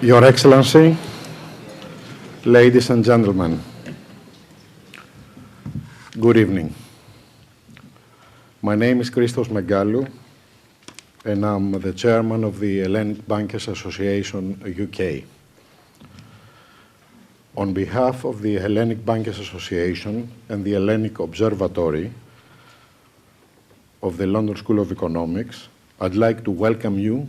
Your Excellency, ladies and gentlemen, good evening. My name is Christos Megalou, and I'm the chairman of the Hellenic Bankers Association UK. On behalf of the Hellenic Bankers Association and the Hellenic Observatory of the London School of Economics, I'd like to welcome you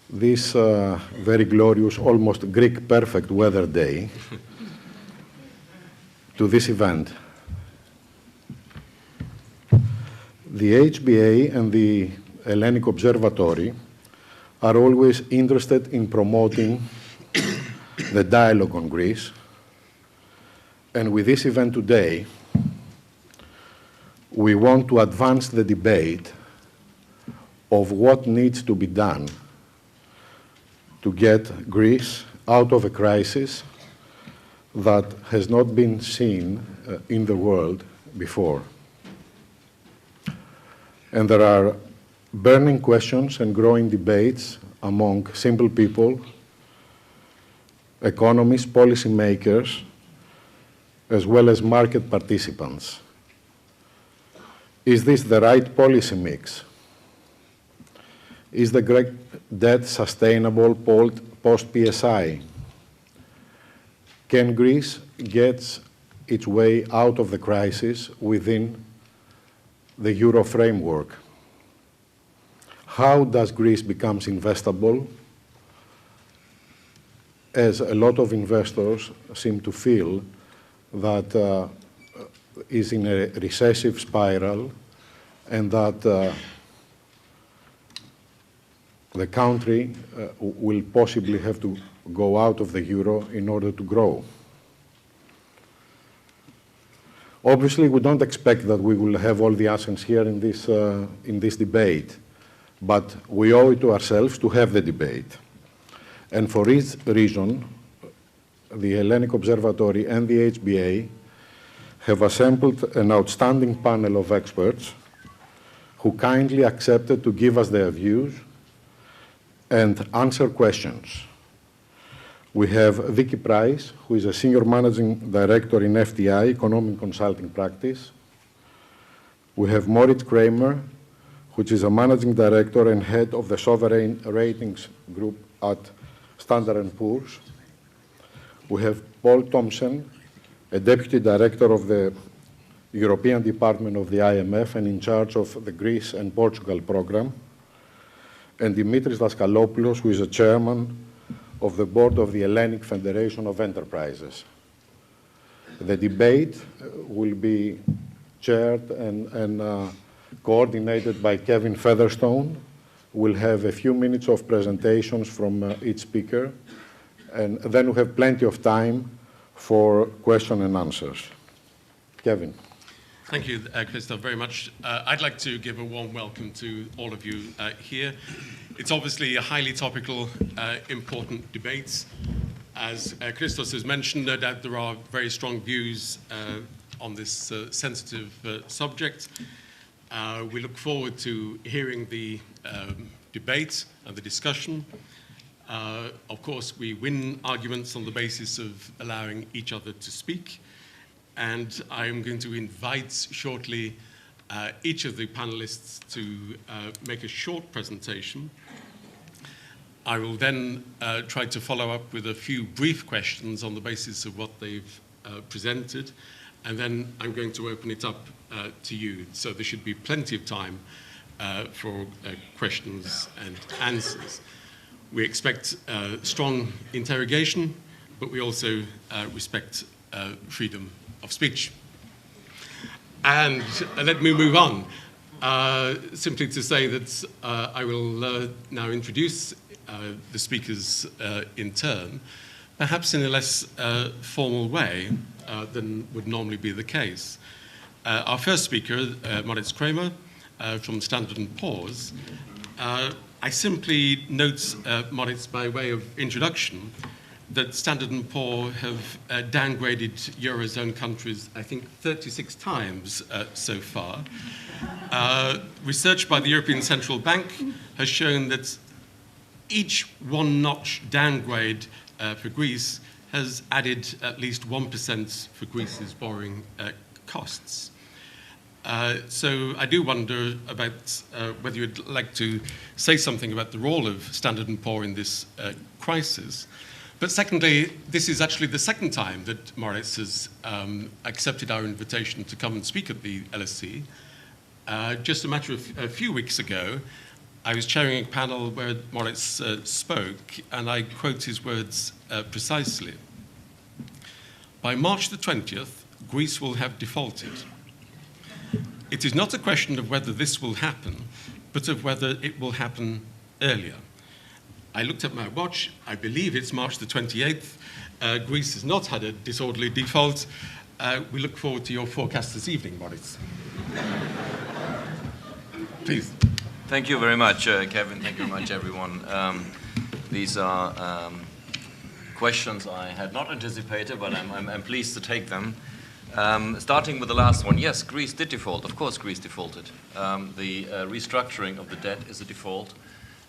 this very glorious, almost Greek perfect weather day to this event. The HBA and the Hellenic Observatory are always interested in promoting the dialogue on Greece. And with this event today, we want to advance the debate of what needs to be done to get Greece out of a crisis that has not been seen in the world before. And there are burning questions and growing debates among simple people, economists, policymakers, as well as market participants. Is this the right policy mix? Is the Greek debt sustainable post-PSI? Can Greece get its way out of the crisis within the Euro framework? How does Greece become investable, as a lot of investors seem to feel that is in a recessive spiral and that the country will possibly have to go out of the euro in order to grow. Obviously, we don't expect that we will have all the answers here in this debate, but we owe it to ourselves to have the debate. And for this reason, the Hellenic Observatory and the HBA have assembled an outstanding panel of experts who kindly accepted to give us their views and answer questions. We have Vicky Pryce, who is a Senior Managing Director in FTI, Economic Consulting Practice. We have Moritz Kraemer, which is a Managing Director and Head of the Sovereign Ratings Group at Standard & Poor's. We have Poul Thomsen, a Deputy Director of the European Department of the IMF and in charge of the Greece and Portugal program, and Dimitris Daskalopoulos, who is a chairman of the board of the Hellenic Federation of Enterprises. The debate will be chaired and coordinated by Kevin Featherstone. We'll have a few minutes of presentations from each speaker, and then we have plenty of time for question and answers. Kevin. Thank you, Christoph, very much. I'd like to give a warm welcome to all of you here. It's obviously a highly topical, important debate. As Christos has mentioned, no doubt there are very strong views on this sensitive subject. We look forward to hearing the debate and the discussion. Of course, we win arguments on the basis of allowing each other to speak. And I'm going to invite shortly each of the panelists to make a short presentation. I will then try to follow up with a few brief questions on the basis of what they've presented. And then I'm going to open it up to you. So there should be plenty of time for questions and answers. We expect strong interrogation, but we also respect freedom of speech. And let me move on. Simply to say that I will now introduce the speakers in turn, perhaps in a less formal way than would normally be the case. Our first speaker, Moritz Kraemer from Standard & Poor's. I simply note, Moritz, by way of introduction, that Standard & Poor's have downgraded Eurozone countries, I think, 36 times so far. Research by the European Central Bank has shown that each one-notch downgrade for Greece has added at least 1% for Greece's borrowing costs. So I do wonder about whether you'd like to say something about the role of Standard & Poor in this crisis. But secondly, this is actually the second time that Moritz has accepted our invitation to come and speak at the LSE. Just a matter of a few weeks ago, I was chairing a panel where Moritz spoke, and I quote his words precisely. By March the 20th, Greece will have defaulted. It is not a question of whether this will happen, but of whether it will happen earlier. I looked at my watch. I believe it's March the 28th. Greece has not had a disorderly default. We look forward to your forecast this evening, Moritz. Please. Thank you very much, Kevin. Thank you very much, everyone. These are questions I had not anticipated, but I'm pleased to take them. Starting with the last one, yes, Greece did default. Of course, Greece defaulted. The restructuring of the debt is a default,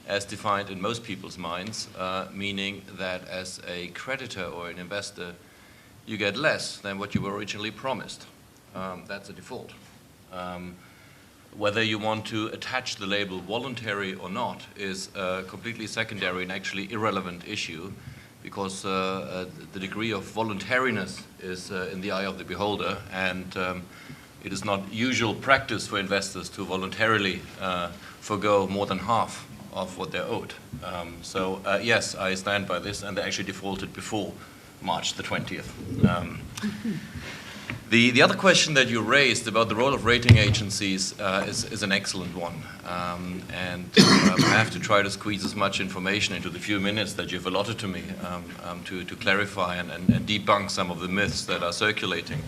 as defined in most people's minds, meaning that as a creditor or an investor, you get less than what you were originally promised. That's a default. Whether you want to attach the label voluntary or not is a completely secondary and actually irrelevant issue, because the degree of voluntariness is in the eye of the beholder, and it is not usual practice for investors to voluntarily forgo more than half of what they're owed. So yes, I stand by this, and they actually defaulted before March the 20th. The other question that you raised about the role of rating agencies is an excellent one. And I have to try to squeeze as much information into the few minutes that you've allotted to me to clarify and debunk some of the myths that are circulating.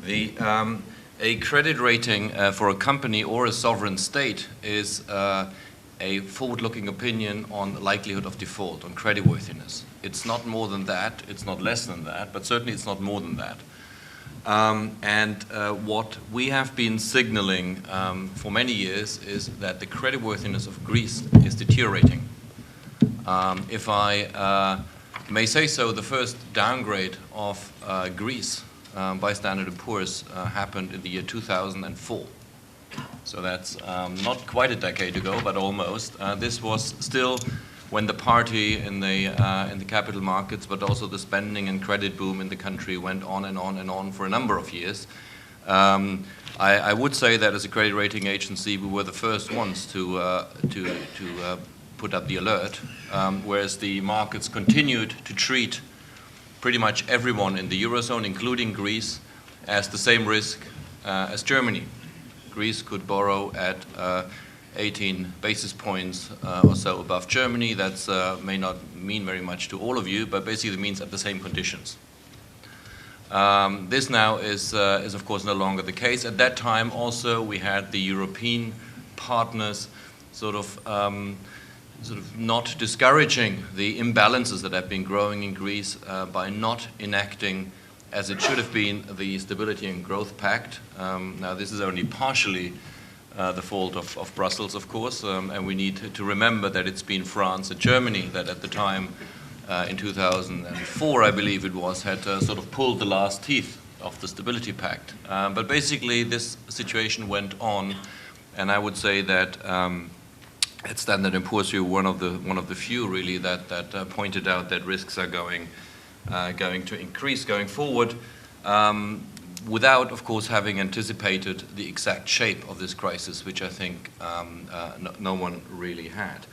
A credit rating for a company or a sovereign state is a forward-looking opinion on the likelihood of default, on creditworthiness. It's not more than that, it's not less than that, but certainly it's not more than that. What we have been signaling for many years is that the creditworthiness of Greece is deteriorating. If I may say so, the first downgrade of Greece by Standard & Poor's happened in the year 2004. So that's not quite a decade ago, but almost. This was still when the party in the capital markets, but also the spending and credit boom in the country went on and on and on for a number of years. I would say that as a credit rating agency, we were the first ones to put up the alert, whereas the markets continued to treat pretty much everyone in the Eurozone, including Greece, as the same risk as Germany. Greece could borrow at 18 basis points or so above Germany. That may not mean very much to all of you, but basically means at the same conditions. This now is of course no longer the case. At that time also we had the European partners sort of not discouraging the imbalances that have been growing in Greece by not enacting, as it should have been, the Stability and Growth Pact. Now this is only partially the fault of Brussels, of course, and we need to remember that it's been France and Germany that at the time, in 2004, I believe it was, had sort of pulled the last teeth of the Stability Pact. But basically this situation went on, and I would say that at Standard & Poor's, you're one of the few really that pointed out that risks are going to increase going forward, without, of course, having anticipated the exact shape of this crisis, which I think no one really had.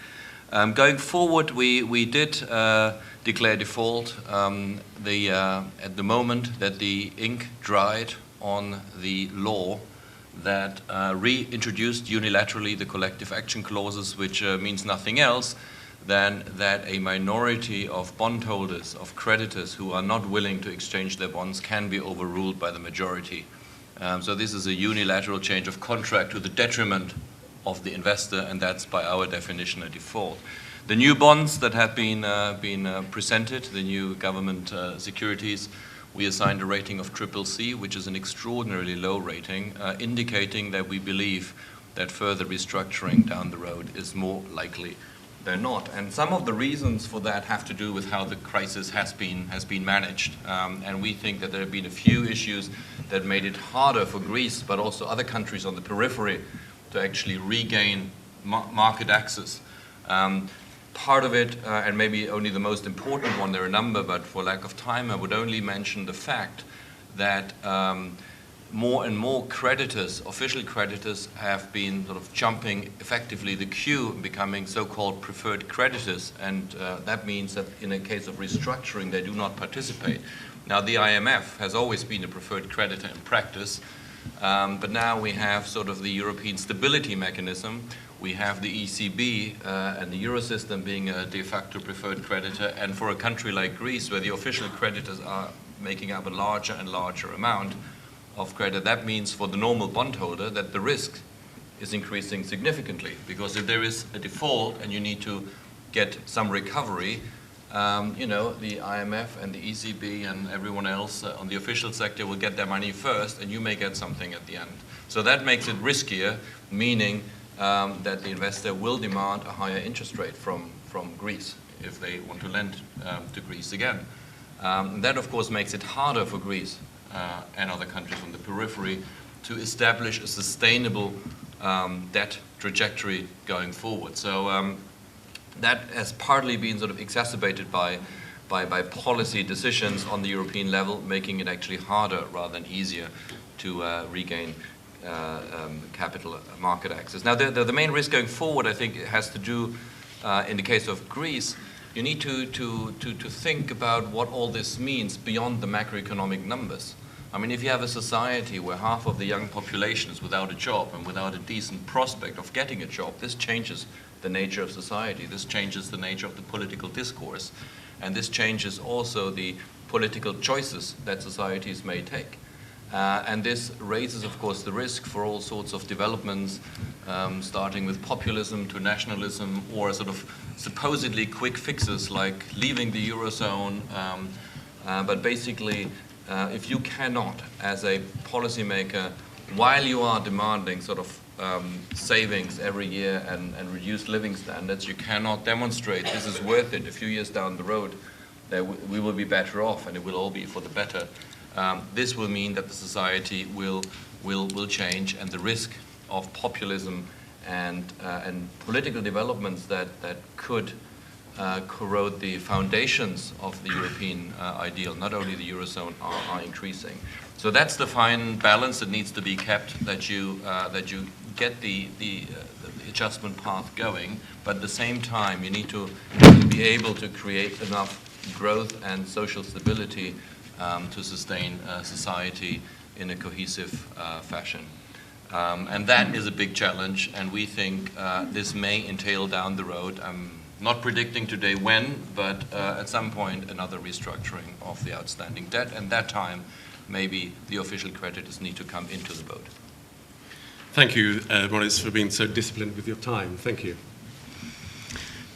Going forward, we did declare default at the moment that the ink dried on the law that reintroduced unilaterally the collective action clauses, which means nothing else than that a minority of bondholders, of creditors who are not willing to exchange their bonds can be overruled by the majority. So this is a unilateral change of contract to the detriment of the investor, and that's by our definition a default. The new bonds that have been presented, the new government securities, we assigned a rating of CCC, which is an extraordinarily low rating, indicating that we believe that further restructuring down the road is more likely they're not. And some of the reasons for that have to do with how the crisis has been managed. And we think that there have been a few issues that made it harder for Greece, but also other countries on the periphery, to actually regain market access. Part of it, and maybe only the most important one, there are a number, but for lack of time, I would only mention the fact that more and more creditors, official creditors, have been sort of jumping effectively the queue, becoming so-called preferred creditors, and that means that in a case of restructuring, they do not participate. Now, the IMF has always been a preferred creditor in practice, but now we have sort of the European Stability Mechanism. We have the ECB and the Eurosystem being a de facto preferred creditor, and for a country like Greece, where the official creditors are making up a larger and larger amount of credit, that means for the normal bondholder that the risk is increasing significantly, because if there is a default and you need to get some recovery, you know, the IMF and the ECB and everyone else on the official sector will get their money first, and you may get something at the end. So that makes it riskier, meaning that the investor will demand a higher interest rate from Greece if they want to lend to Greece again. That, of course, makes it harder for Greece and other countries on the periphery to establish a sustainable debt trajectory going forward. So that has partly been sort of exacerbated by policy decisions on the European level, making it actually harder rather than easier to regain capital market access. Now, the main risk going forward, I think, has to do, in the case of Greece, you need to think about what all this means beyond the macroeconomic numbers. I mean, if you have a society where half of the young population is without a job and without a decent prospect of getting a job, this changes the nature of society. This changes the nature of the political discourse. And this changes also the political choices that societies may take. And this raises, of course, the risk for all sorts of developments, starting with populism to nationalism, or sort of supposedly quick fixes like leaving the Eurozone. But basically, if you cannot, as a policymaker, while you are demanding sort of savings every year and reduced living standards, you cannot demonstrate this is worth it. A few years down the road, we will be better off, and it will all be for the better. This will mean that the society will change, and the risk of populism and political developments that could corrode the foundations of the European ideal, not only the Eurozone, are increasing. So that's the fine balance that needs to be kept, that you get the adjustment path going, but at the same time you need to be able to create enough growth and social stability to sustain society in a cohesive fashion. And that is a big challenge, and we think this may entail down the road, not predicting today when, but at some point another restructuring of the outstanding debt, and that time maybe the official creditors need to come into the boat. Thank you, Moritz, for being so disciplined with your time. Thank you.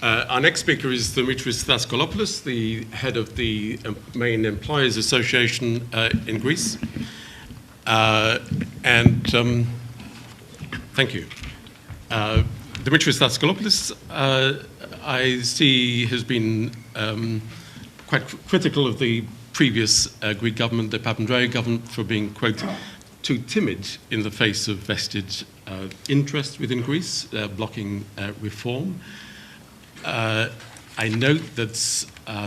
Our next speaker is Dimitris Daskalopoulos, the head of the main employers association in Greece. Thank you. Dimitris Daskalopoulos, I see, has been quite critical of the previous Greek government, the Papandreou government, for being, quote, too timid in the face of vested interest within Greece, blocking reform. I note that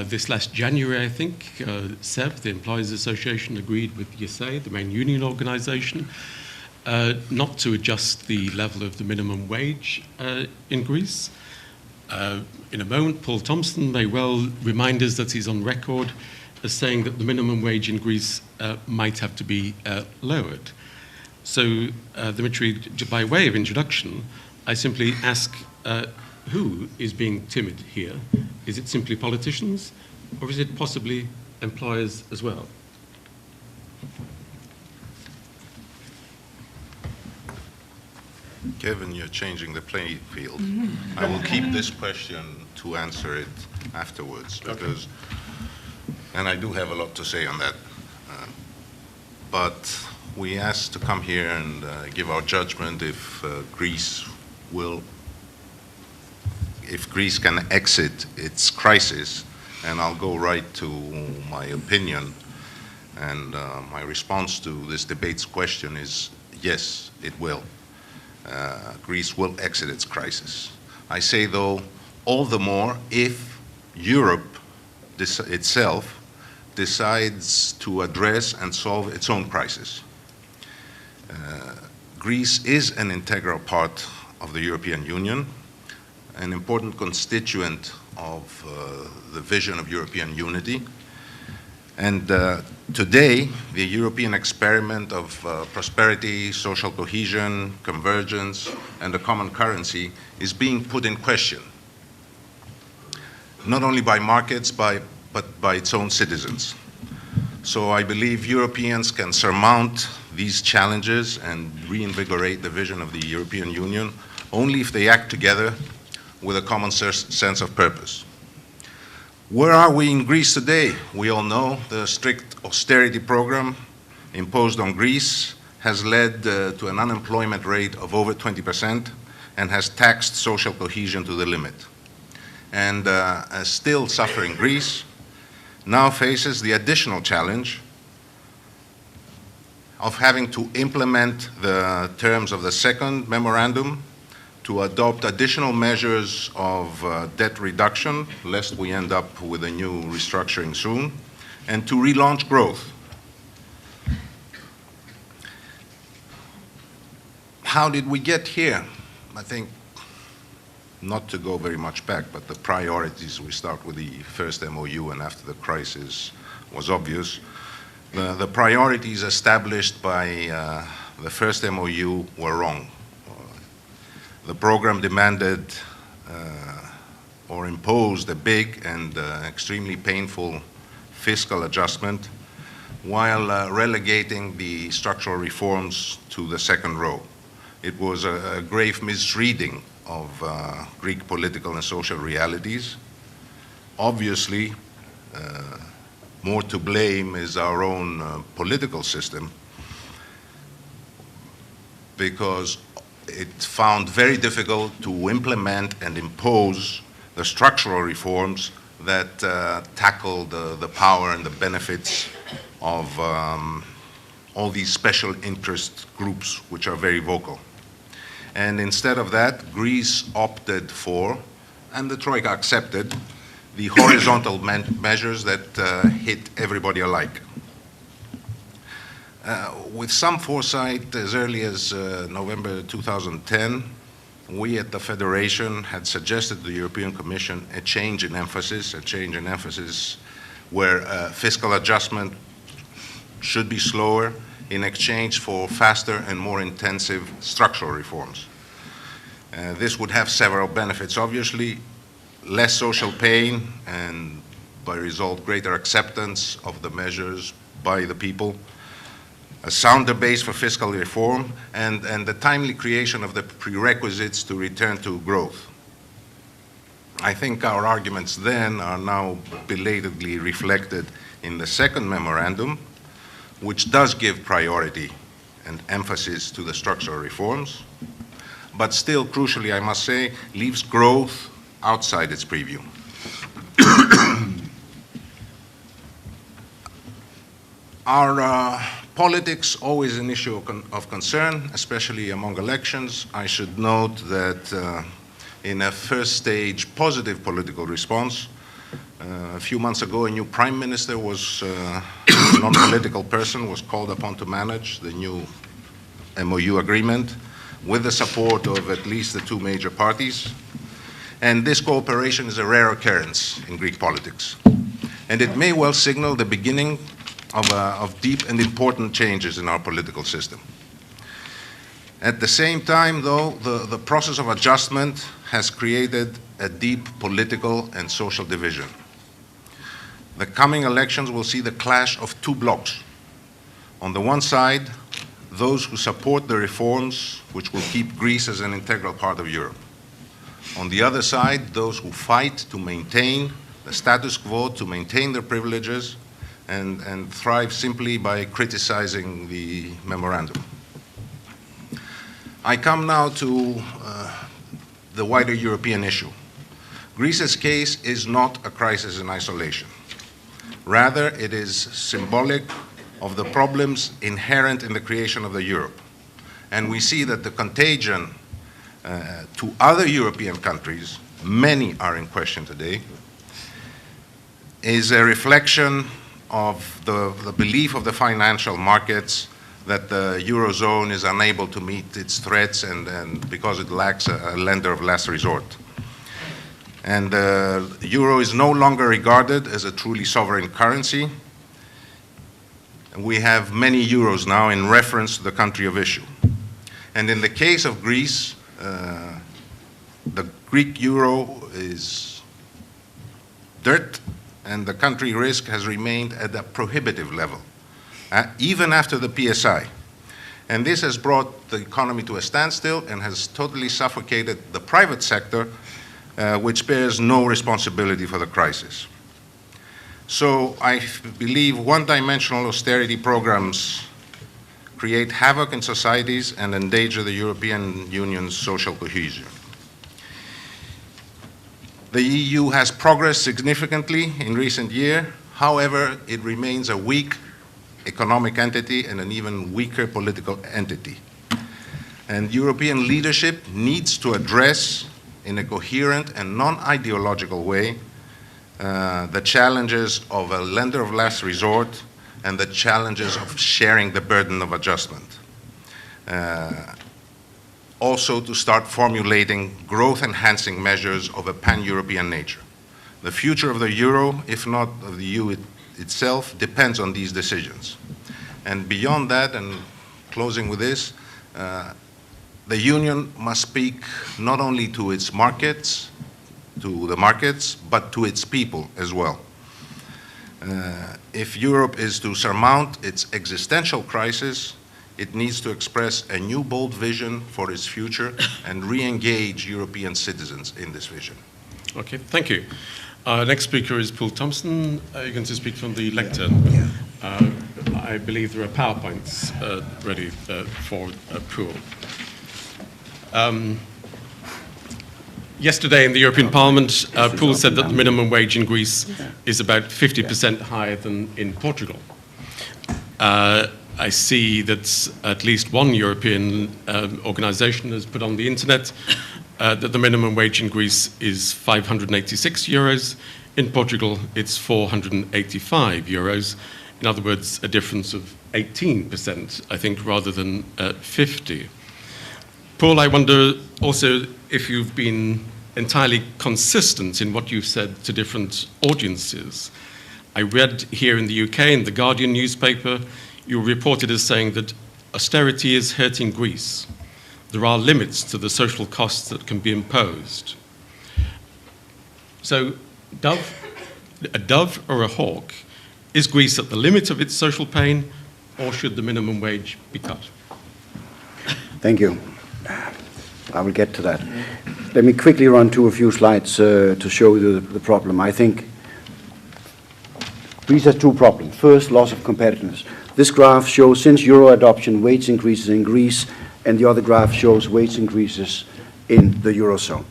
this last January, I think, SEB, the Employers Association, agreed with YESE, the main union organization, not to adjust the level of the minimum wage in Greece. In a moment, Paul Thomsen may well remind us that he's on record as saying that the minimum wage in Greece might have to be lowered. So, Dimitri, by way of introduction, I simply ask, who is being timid here? Is it simply politicians, or is it possibly employers as well? Kevin, you're changing the playing field. I will keep this question to answer it afterwards, because, and I do have a lot to say on that. But we asked to come here and give our judgment if Greece will if Greece can exit its crisis, and I'll go right to my opinion, and my response to this debate's question is yes, it will. Greece will exit its crisis. I say, though, all the more if Europe itself decides to address and solve its own crisis. Greece is an integral part of the European Union, an important constituent of the vision of European unity. And today, the European experiment of prosperity, social cohesion, convergence, and a common currency is being put in question, not only by markets, but by its own citizens. So I believe Europeans can surmount these challenges and reinvigorate the vision of the European Union only if they act together with a common sense of purpose. Where are we in Greece today? We all know the strict austerity program imposed on Greece has led to an unemployment rate of over 20% and has taxed social cohesion to the limit. And a still suffering Greece now faces the additional challenge of having to implement the terms of the second memorandum, to adopt additional measures of debt reduction, lest we end up with a new restructuring soon, and to relaunch growth. How did we get here? I think, not to go very much back, but the priorities, we start with the first MOU and after the crisis was obvious. The priorities established by the first MOU were wrong. The program demanded or imposed a big and extremely painful fiscal adjustment while relegating the structural reforms to the second row. It was a grave misreading of Greek political and social realities. Obviously, more to blame is our own political system, because it found very difficult to implement and impose the structural reforms that tackle the power and the benefits of all these special interest groups which are very vocal. And instead of that, Greece opted for, and the Troika accepted, the horizontal measures that hit everybody alike. With some foresight, as early as November 2010, we at the Federation had suggested to the European Commission a change in emphasis where fiscal adjustment should be slower in exchange for faster and more intensive structural reforms. This would have several benefits. Obviously, less social pain and, by result, greater acceptance of the measures by the people, a sounder base for fiscal reform, and the timely creation of the prerequisites to return to growth. I think our arguments then are now belatedly reflected in the second memorandum, which does give priority and emphasis to the structural reforms, but still, crucially, I must say, leaves growth outside its preview. Our politics, always an issue of concern, especially among elections. I should note that in a first stage positive political response, a few months ago, a new prime minister was, a non-political person, was called upon to manage the new MOU agreement with the support of at least the two major parties. And this cooperation is a rare occurrence in Greek politics. And it may well signal the beginning of deep and important changes in our political system. At the same time, though, the process of adjustment has created a deep political and social division. The coming elections will see the clash of two blocs. On the one side, those who support the reforms which will keep Greece as an integral part of Europe. On the other side, those who fight to maintain the status quo, to maintain their privileges, and thrive simply by criticizing the memorandum. I come now to the wider European issue. Greece's case is not a crisis in isolation. Rather, it is symbolic of the problems inherent in the creation of the euro. And we see that the contagion to other European countries, many are in question today, is a reflection of the belief of the financial markets that the Eurozone is unable to meet its threats and because it lacks a lender of last resort. And the euro is no longer regarded as a truly sovereign currency. We have many euros now in reference to the country of issue. And in the case of Greece, the Greek euro is dirt, and the country risk has remained at a prohibitive level, even after the PSI. And this has brought the economy to a standstill and has totally suffocated the private sector, which bears no responsibility for the crisis. So I believe one-dimensional austerity programs create havoc in societies and endanger the European Union's social cohesion. The EU has progressed significantly in recent years. However, it remains a weak economic entity and an even weaker political entity. And European leadership needs to address in a coherent and non-ideological way the challenges of a lender of last resort and the challenges of sharing the burden of adjustment. Also to start formulating growth-enhancing measures of a pan-European nature. The future of the euro, if not of the EU itself, depends on these decisions. And beyond that, and closing with this, the Union must speak not only to its markets, but to its people as well. If Europe is to surmount its existential crisis, it needs to express a new bold vision for its future and re-engage European citizens in this vision. Okay, thank you. Next speaker is Poul Thomsen. You're going to speak from the lectern. I believe there are PowerPoints ready for Poul. Yesterday in the European Parliament, Poul said that the minimum wage in Greece is about 50% higher than in Portugal. I see that at least one European organization has put on the internet that the minimum wage in Greece is 586 euros. In Portugal, it's 485 euros. In other words, a difference of 18%, I think, rather than 50. Poul, I wonder also if you've been entirely consistent in what you've said to different audiences. I read here in the UK, in the Guardian newspaper, you were reported as saying that austerity is hurting Greece. There are limits to the social costs that can be imposed. So, a dove or a hawk, is Greece at the limit of its social pain, or should the minimum wage be cut? Thank you. I will get to that. Let me quickly run through a few slides to show you the problem. I think Greece has two problems. First, loss of competitiveness. This graph shows since euro adoption wage increases in Greece, and the other graph shows wage increases in the eurozone.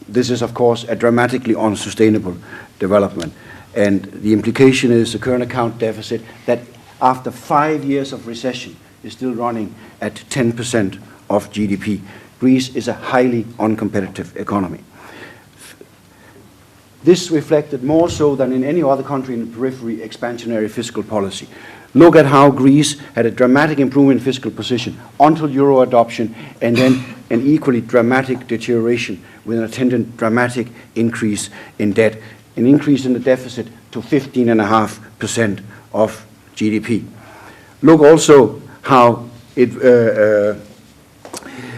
This is, of course, a dramatically unsustainable development. And the implication is the current account deficit that after 5 years of recession is still running at 10% of GDP. Greece is a highly uncompetitive economy. This reflected more so than in any other country in the periphery expansionary fiscal policy. Look at how Greece had a dramatic improvement in fiscal position until euro adoption, and then an equally dramatic deterioration with an attendant dramatic increase in debt, an increase in the deficit to 15.5% of GDP. Look also how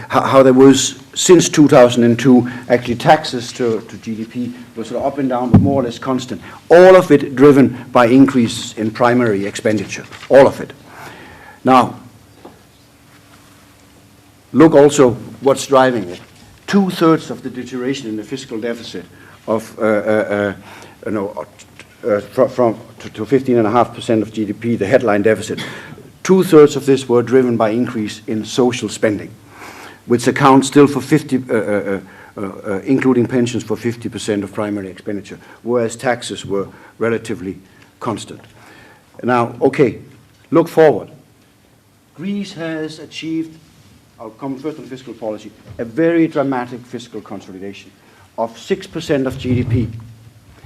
how there was, since 2002, actually taxes to GDP were sort of up and down, but more or less constant. All of it driven by increases in primary expenditure, all of it. Now, look also what's driving it. 2/3 of the deterioration in the fiscal deficit of to 15.5% of GDP, the headline deficit. 2/3 of this were driven by increase in social spending, which accounts still for including pensions for 50% of primary expenditure, whereas taxes were relatively constant. Now, okay, look forward. Greece has achieved, I'll come first on fiscal policy, a very dramatic fiscal consolidation of 6% of GDP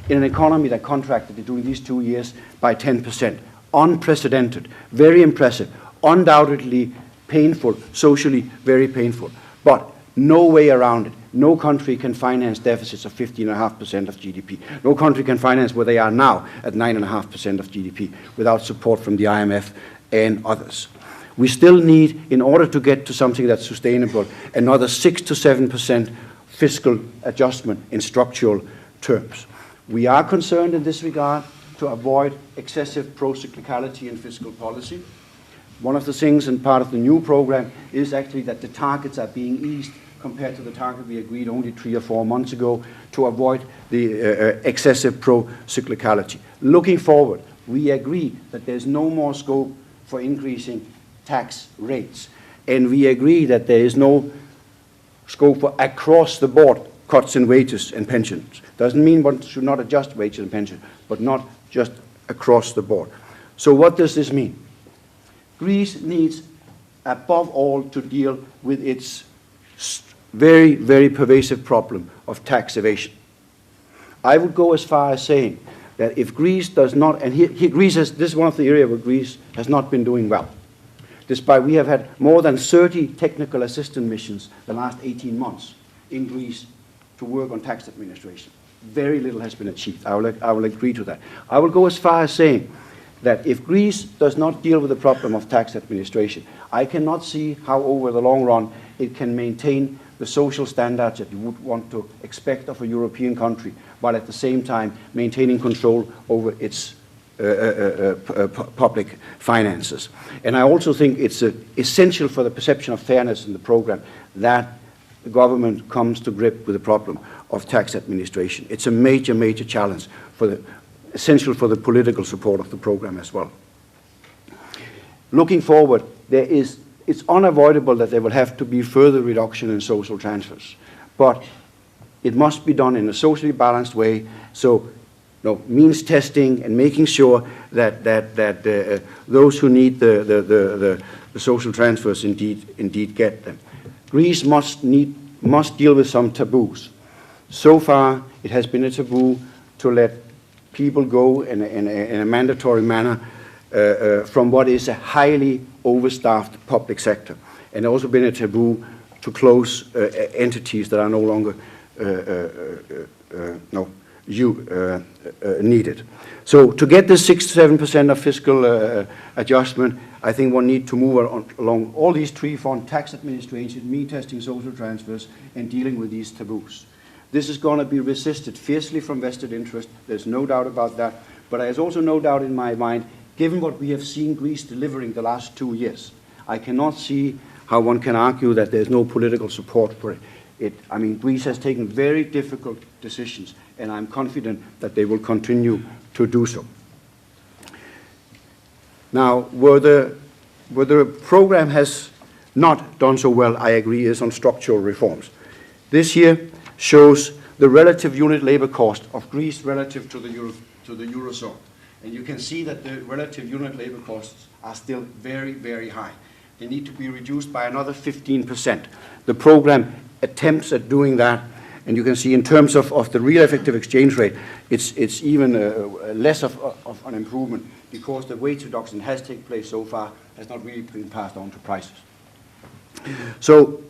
in an economy that contracted during these 2 years by 10%. Unprecedented, very impressive, undoubtedly painful, socially very painful, but no way around it. No country can finance deficits of 15.5% of GDP. No country can finance where they are now at 9.5% of GDP without support from the IMF and others. We still need, in order to get to something that's sustainable, another 6 to 7% fiscal adjustment in structural terms. We are concerned in this regard to avoid excessive pro-cyclicality in fiscal policy. One of the things and part of the new program is actually that the targets are being eased compared to the target we agreed only 3 or 4 months ago to avoid the excessive pro-cyclicality. Looking forward, we agree that there's no more scope for increasing tax rates. And we agree that there is no scope for across-the-board cuts in wages and pensions. Doesn't mean one should not adjust wages and pensions, but not just across the board. So what does this mean? Greece needs, above all, to deal with its very, very pervasive problem of tax evasion. I would go as far as saying that if Greece does not, and Greece has, this is one of the areas where Greece has not been doing well. Despite we have had more than 30 technical assistance missions the last 18 months in Greece to work on tax administration. Very little has been achieved. I will agree to that. I will go as far as saying that if Greece does not deal with the problem of tax administration, I cannot see how over the long run it can maintain the social standards that you would want to expect of a European country, while at the same time maintaining control over its public finances. And I also think it's essential for the perception of fairness in the program that the government comes to grip with the problem of tax administration. It's a major, major challenge essential for the political support of the program as well. Looking forward, it's unavoidable that there will have to be further reduction in social transfers, but it must be done in a socially balanced way. So, means testing and making sure that those who need the social transfers indeed get them. Greece must deal with some taboos. So far, it has been a taboo to let people go in a mandatory manner from what is a highly overstaffed public sector, and also been a taboo to close entities that are no longer needed. So to get this 6 to 7% of fiscal adjustment, I think one needs to move along all these 3 fronts: tax administration, mean testing, social transfers, and dealing with these taboos. This is going to be resisted fiercely from vested interest. There's no doubt about that. But there's also no doubt in my mind, given what we have seen Greece delivering the last 2 years, I cannot see how one can argue that there's no political support for it. I mean, Greece has taken very difficult decisions, and I'm confident that they will continue to do so. Now, where the program has not done so well, I agree, is on structural reforms. This year shows the relative unit labor cost of Greece relative to the Eurozone. And you can see that the relative unit labor costs are still very, very high. They need to be reduced by another 15%. The program attempts at doing that, and you can see in terms of the real effective exchange rate, it's even less of an improvement, because the wage reduction has taken place so far, has not really been passed on to prices. So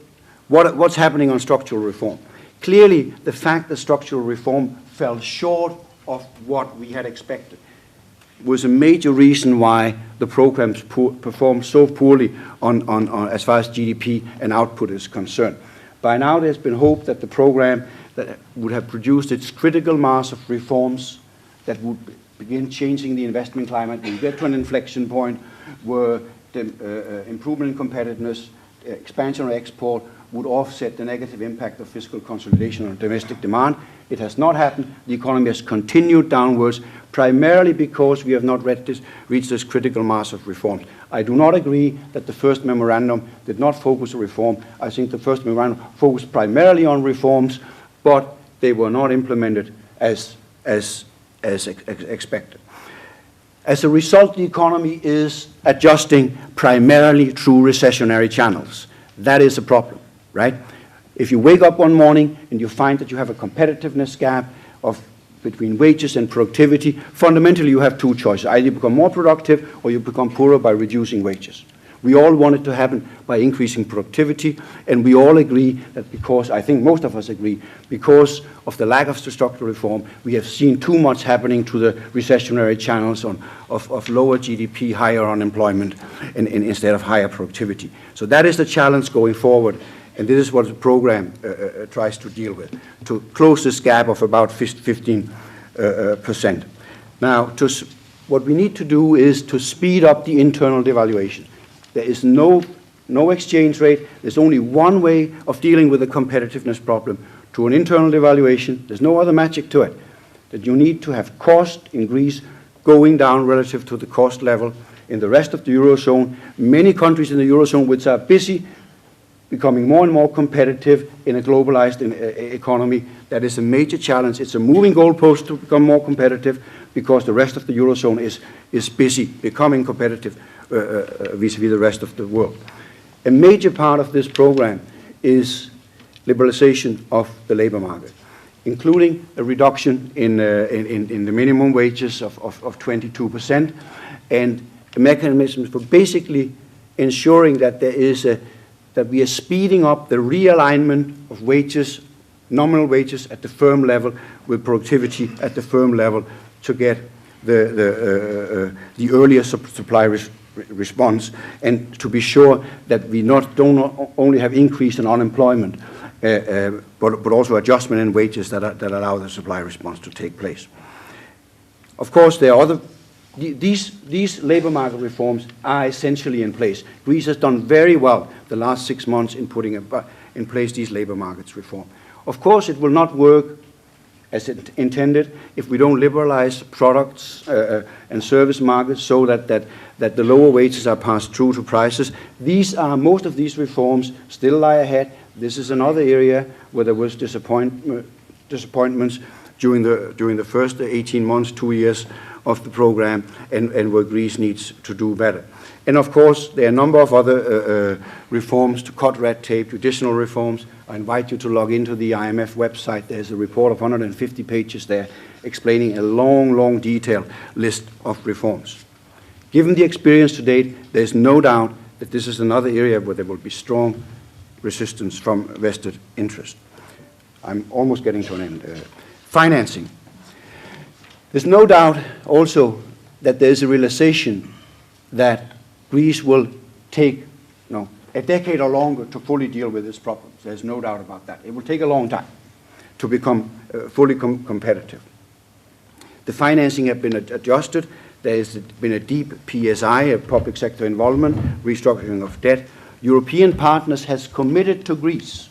what's happening on structural reform? Clearly, the fact that structural reform fell short of what we had expected was a major reason why the programs performed so poorly on as far as GDP and output is concerned. By now, there's been hope that the program that would have produced its critical mass of reforms that would begin changing the investment climate, we get to an inflection point where the improvement in competitiveness, expansion of export would offset the negative impact of fiscal consolidation on domestic demand. It has not happened. The economy has continued downwards, primarily because we have not reached this critical mass of reforms. I do not agree that the first memorandum did not focus on reform. I think the first memorandum focused primarily on reforms, but they were not implemented as expected. As a result, the economy is adjusting primarily through recessionary channels. That is a problem, right? If you wake up one morning and you find that you have a competitiveness gap between wages and productivity, fundamentally you have two choices. Either you become more productive or you become poorer by reducing wages. We all want it to happen by increasing productivity, and we all agree that because, I think most of us agree, because of the lack of structural reform, we have seen too much happening to the recessionary channels of lower GDP, higher unemployment, and instead of higher productivity. So that is the challenge going forward, and this is what the program tries to deal with, to close this gap of about 15%. Now, what we need to do is to speed up the internal devaluation. There is no exchange rate. There's only one way of dealing with the competitiveness problem, through an internal devaluation. There's no other magic to it. That you need to have cost in Greece going down relative to the cost level in the rest of the Eurozone. Many countries in the Eurozone which are busy becoming more and more competitive in a globalized economy. That is a major challenge. It's a moving goalpost to become more competitive because the rest of the Eurozone is busy becoming competitive vis-à-vis the rest of the world. A major part of this program is liberalization of the labor market, including a reduction in the minimum wages of 22%, and mechanisms for basically ensuring that that we are speeding up the realignment of wages, nominal wages at the firm level with productivity at the firm level to get the earlier supply response, and to be sure that we don't only have increase in unemployment, but also adjustment in wages that allow the supply response to take place. Of course, there are these labor market reforms are essentially in place. Greece has done very well the last 6 months in putting in place these labor markets reform. Of course, it will not work as intended if we don't liberalize products and service markets so that the lower wages are passed through to prices. Most of these reforms still lie ahead. This is another area where there was disappointments during the first 18 months, 2 years of the program, and where Greece needs to do better. And of course, there are a number of other reforms to cut red tape, judicial reforms. I invite you to log into the IMF website. There's a report of 150 pages there explaining a long, detailed list of reforms. Given the experience to date, there's no doubt that this is another area where there will be strong resistance from vested interest. I'm almost getting to an end. Financing. There's no doubt also that there's a realization that Greece will take a decade or longer to fully deal with its problems. There's no doubt about that. It will take a long time to become fully competitive. The financing has been adjusted. There has been a deep PSI, a public sector involvement, restructuring of debt. European partners has committed to Greece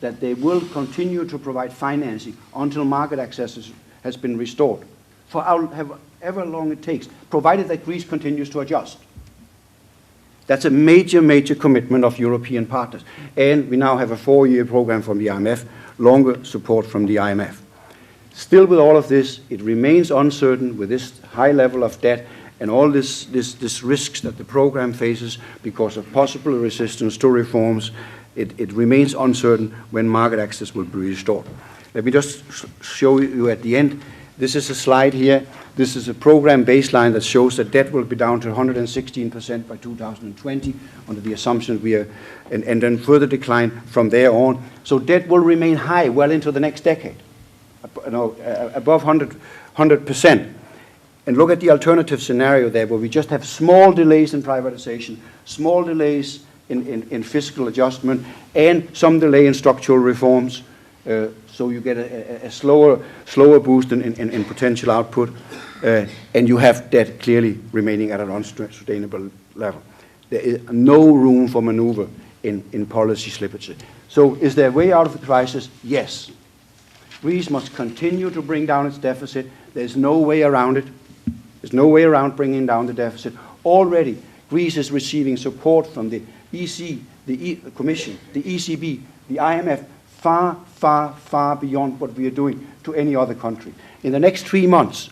that they will continue to provide financing until market access has been restored, for however long it takes, provided that Greece continues to adjust. That's a major commitment of European partners. And we now have a 4-year program from the IMF, longer support from the IMF. Still, with all of this, it remains uncertain with this high level of debt and all this risks that the program faces because of possible resistance to reforms. It remains uncertain when market access will be restored. Let me just show you at the end. This is a slide here. This is a program baseline that shows that debt will be down to 116% by 2020 under the assumption and then further decline from there on. So debt will remain high well into the next decade, above 100%. And look at the alternative scenario there where we just have small delays in privatization, small delays in fiscal adjustment, and some delay in structural reforms. So you get a slower boost in potential output, and you have debt clearly remaining at an unsustainable level. There is no room for maneuver in policy slippage. So is there a way out of the crisis? Yes. Greece must continue to bring down its deficit. There's no way around it. There's no way around bringing down the deficit. Already, Greece is receiving support from the EC, the Commission, the ECB, the IMF, far, far, far beyond what we are doing to any other country. In the next 3 months,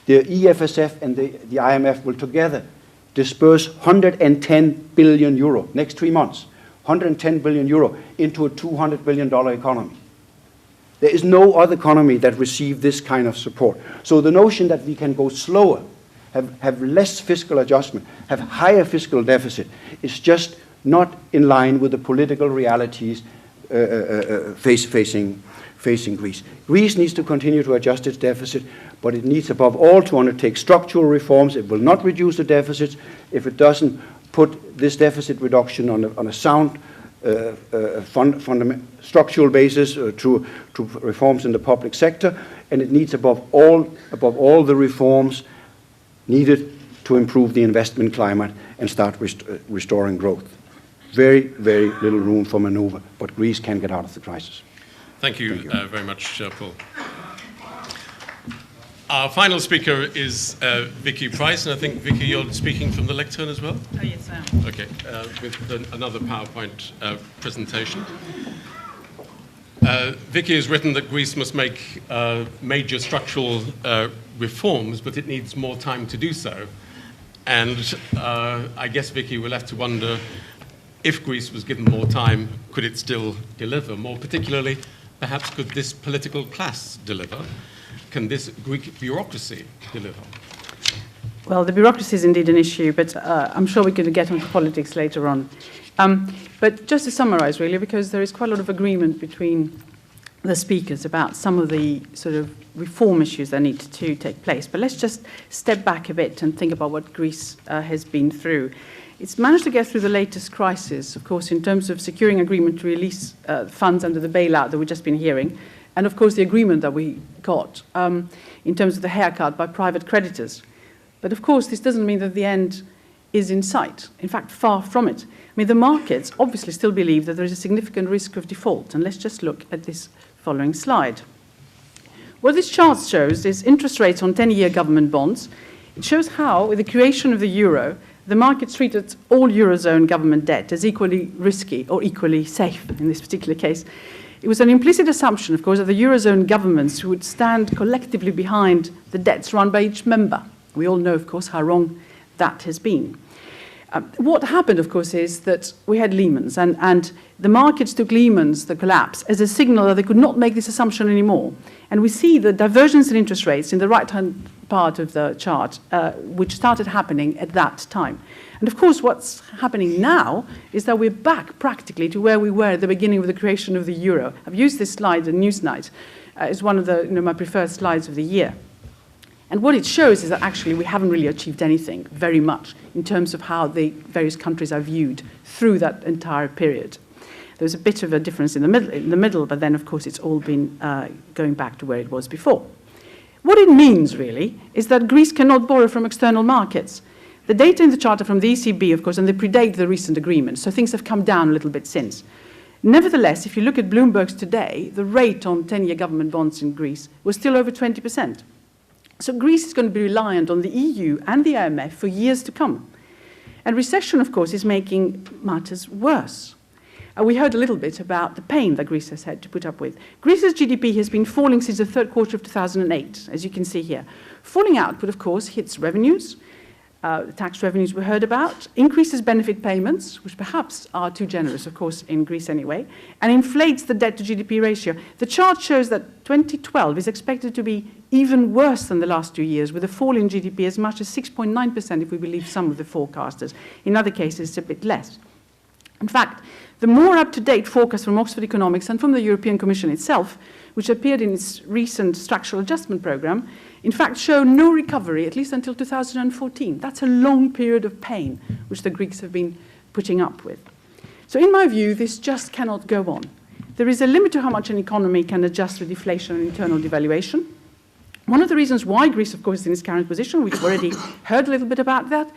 the EFSF and the IMF will together disperse 110 billion euro, next 3 months, 110 billion euro into a $200 billion economy. There is no other economy that received this kind of support. So the notion that we can go slower, have less fiscal adjustment, have higher fiscal deficit, is just not in line with the political realities facing Greece. Greece needs to continue to adjust its deficit, but it needs above all to undertake structural reforms. It will not reduce the deficits if it doesn't put this deficit reduction on a sound structural basis to reforms in the public sector, and it needs above all the reforms needed to improve the investment climate and start restoring growth. Very, very little room for maneuver, but Greece can get out of the crisis. Thank you, very much, Poul. Our final speaker is Vicky Pryce, and I think, Vicky, you're speaking from the lectern as well? Oh, yes, I am. Okay, with another PowerPoint presentation. Vicky has written that Greece must make major structural reforms, but it needs more time to do so. And I guess, Vicky, we'll have to wonder, if Greece was given more time, could it still deliver? More particularly, perhaps could this political class deliver? Can this Greek bureaucracy deliver? Well, the bureaucracy is indeed an issue, but I'm sure we could get onto politics later on. But just to summarize, really, because there is quite a lot of agreement between the speakers about some of the sort of reform issues that need to take place. But let's just step back a bit and think about what Greece has been through. It's managed to get through the latest crisis, of course, in terms of securing agreement to release funds under the bailout that we've just been hearing, and, of course, the agreement that we got in terms of the haircut by private creditors. But, of course, this doesn't mean that the end is in sight. In fact, far from it. I mean, the markets obviously still believe that there is a significant risk of default, and let's just look at this following slide. What this chart shows is interest rates on 10-year government bonds. It shows how, with the creation of the euro, the markets treated all Eurozone government debt as equally risky or equally safe in this particular case. It was an implicit assumption, of course, that the Eurozone governments would stand collectively behind the debts run by each member. We all know, of course, how wrong that has been. What happened, of course, is that we had Lehman's, and the markets took Lehman's, the collapse, as a signal that they could not make this assumption anymore. And we see the divergence in interest rates in the right-hand part of the chart, which started happening at that time. And of course, what's happening now is that we're back practically to where we were at the beginning of the creation of the euro. I've used this slide, the Newsnight, as one of the, my preferred slides of the year. And what it shows is that actually we haven't really achieved anything very much in terms of how the various countries are viewed through that entire period. There's a bit of a difference in the middle, but then, of course, it's all been going back to where it was before. What it means, really, is that Greece cannot borrow from external markets. The data in the chart are from the ECB, of course, and they predate the recent agreement, so things have come down a little bit since. Nevertheless, if you look at Bloomberg's today, the rate on 10-year government bonds in Greece was still over 20%. So Greece is going to be reliant on the EU and the IMF for years to come. And recession, of course, is making matters worse. We heard a little bit about the pain that Greece has had to put up with. Greece's GDP has been falling since the third quarter of 2008, as you can see here. Falling output, of course, hits revenues. The tax revenues we heard about, increases benefit payments, which perhaps are too generous, of course, in Greece anyway, and inflates the debt to GDP ratio. The chart shows that 2012 is expected to be even worse than the last 2 years, with a fall in GDP as much as 6.9% if we believe some of the forecasters. In other cases, it's a bit less. In fact, the more up-to-date forecast from Oxford Economics and from the European Commission itself, which appeared in its recent structural adjustment program, in fact show no recovery, at least until 2014. That's a long period of pain, which the Greeks have been putting up with. So in my view, this just cannot go on. There is a limit to how much an economy can adjust to deflation and internal devaluation. One of the reasons why Greece, of course, is in its current position, we've already heard a little bit about that,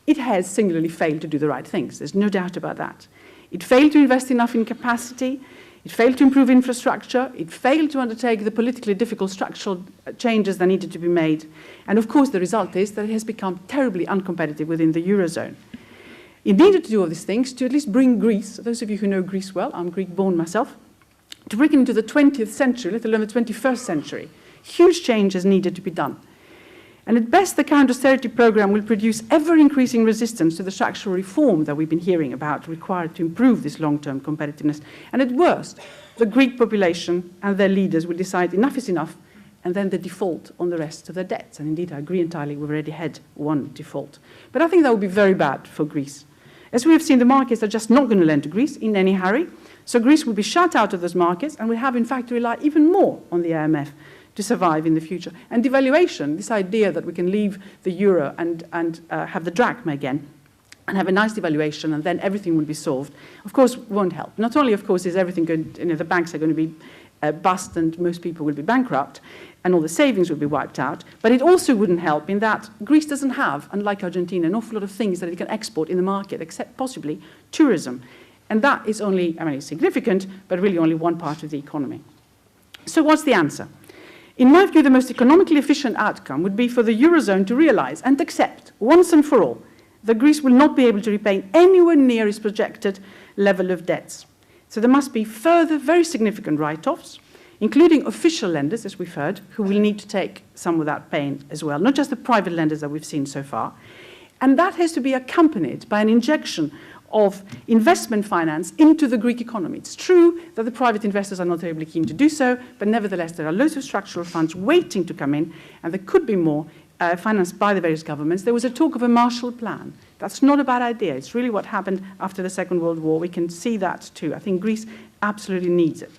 it has singularly failed to do the right things. There's no doubt about that. It failed to invest enough in capacity. It failed to improve infrastructure. It failed to undertake the politically difficult structural changes that needed to be made. And of course, the result is that it has become terribly uncompetitive within the Eurozone. It needed to do all these things to at least bring Greece, those of you who know Greece well, I'm Greek-born myself, to bring it into the 20th century, let alone the 21st century. Huge changes needed to be done. And at best, the current austerity program will produce ever-increasing resistance to the structural reform that we've been hearing about required to improve this long-term competitiveness. And at worst, the Greek population and their leaders will decide enough is enough, and then they default on the rest of their debts. And indeed, I agree entirely, we've already had one default. But I think that would be very bad for Greece. As we have seen, the markets are just not going to lend to Greece in any hurry. So Greece will be shut out of those markets and will have, in fact, to rely even more on the IMF to survive in the future. And devaluation, this idea that we can leave the euro and have the drachma again and have a nice devaluation and then everything will be solved, of course, won't help. Not only, of course, is everything going, the banks are going to be bust and most people will be bankrupt and all the savings will be wiped out, but it also wouldn't help in that Greece doesn't have, unlike Argentina, an awful lot of things that it can export in the market, except possibly tourism. And that is only, it's significant, but really only one part of the economy. So what's the answer? In my view, the most economically efficient outcome would be for the Eurozone to realize and accept, once and for all, that Greece will not be able to repay anywhere near its projected level of debts. So there must be further very significant write-offs, including official lenders, as we've heard, who will need to take some of that pain as well, not just the private lenders that we've seen so far. And that has to be accompanied by an injection of investment finance into the Greek economy. It's true that the private investors are not terribly keen to do so, but nevertheless there are loads of structural funds waiting to come in, and there could be more financed by the various governments. There was a talk of a Marshall Plan. That's not a bad idea. It's really what happened after the Second World War. We can see that too. I think Greece absolutely needs it.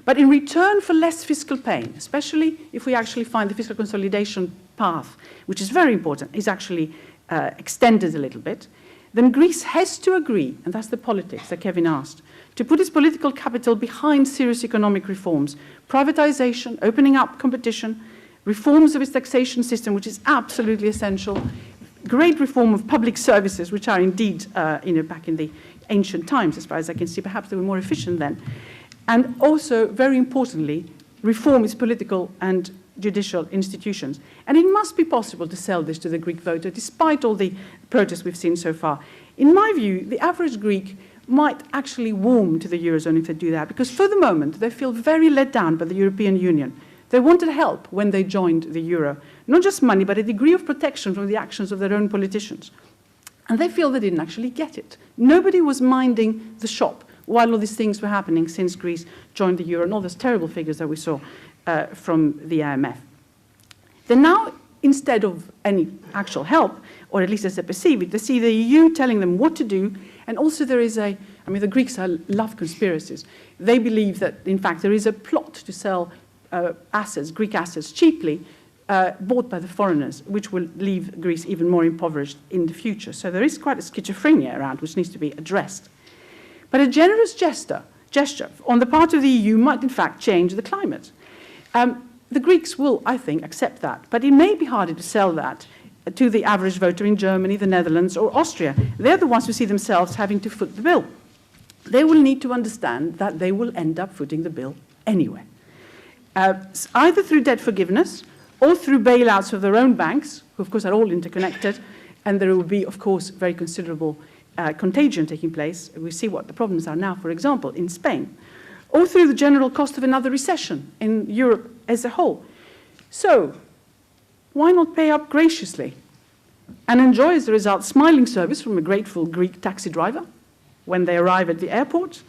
But in return for less fiscal pain, especially if we actually find the fiscal consolidation path, which is very important, is actually extended a little bit, then Greece has to agree, and that's the politics that Kevin asked, to put its political capital behind serious economic reforms, privatization, opening up competition, reforms of its taxation system, which is absolutely essential, great reform of public services, which are indeed, back in the ancient times, as far as I can see, perhaps they were more efficient then, and also, very importantly, reform its political and judicial institutions. And it must be possible to sell this to the Greek voter, despite all the protests we've seen so far. In my view, the average Greek might actually warm to the Eurozone if they do that, because for the moment, they feel very let down by the European Union. They wanted help when they joined the euro. Not just money, but a degree of protection from the actions of their own politicians. And they feel they didn't actually get it. Nobody was minding the shop while all these things were happening since Greece joined the euro and all those terrible figures that we saw from the IMF. Then now, instead of any actual help, or at least as they perceive it, they see the EU telling them what to do, and also there is the Greeks love conspiracies. They believe that, in fact, there is a plot to sell Greek assets cheaply, bought by the foreigners, which will leave Greece even more impoverished in the future. So there is quite a schizophrenia around which needs to be addressed. But a generous gesture on the part of the EU might, in fact, change the climate. The Greeks will, I think, accept that, but it may be harder to sell that to the average voter in Germany, the Netherlands, or Austria. They're the ones who see themselves having to foot the bill. They will need to understand that they will end up footing the bill anyway, either through debt forgiveness or through bailouts of their own banks, who, of course, are all interconnected, and there will be, of course, very considerable contagion taking place. We see what the problems are now, for example, in Spain, or through the general cost of another recession in Europe as a whole. So, why not pay up graciously and enjoy, as a result, smiling service from a grateful Greek taxi driver when they arrive at the airport,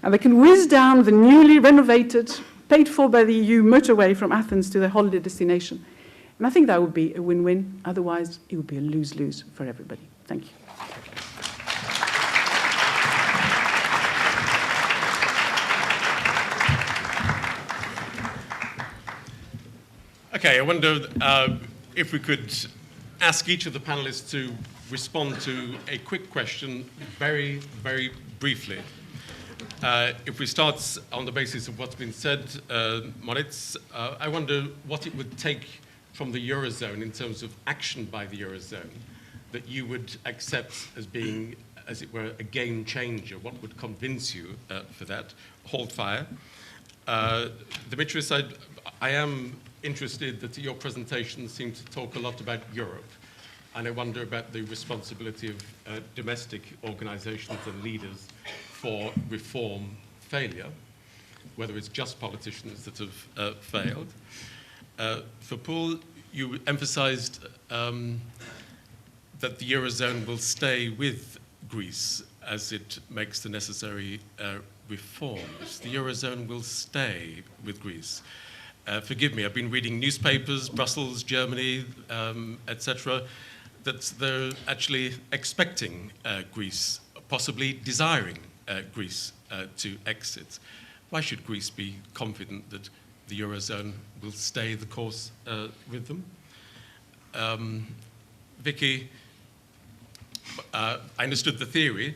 and they can whiz down the newly renovated, paid for by the EU motorway from Athens to their holiday destination. And I think that would be a win-win. Otherwise, it would be a lose-lose for everybody. Thank you. Okay, I wonder if we could ask each of the panelists to respond to a quick question very, very briefly. If we start on the basis of what's been said, Moritz, I wonder what it would take from the Eurozone in terms of action by the Eurozone that you would accept as being as it were, a game changer? What would convince you for that? Hold fire. Dimitris, I am interested that your presentation seemed to talk a lot about Europe, and I wonder about the responsibility of domestic organizations and leaders for reform failure, whether it's just politicians that have failed. For Poul, you emphasized that the Eurozone will stay with Greece as it makes the necessary reforms. The Eurozone will stay with Greece. Forgive me, I've been reading newspapers, Brussels, Germany, etc., that they're actually expecting Greece, possibly desiring Greece to exit. Why should Greece be confident that the Eurozone will stay the course with them? Vicky, I understood the theory.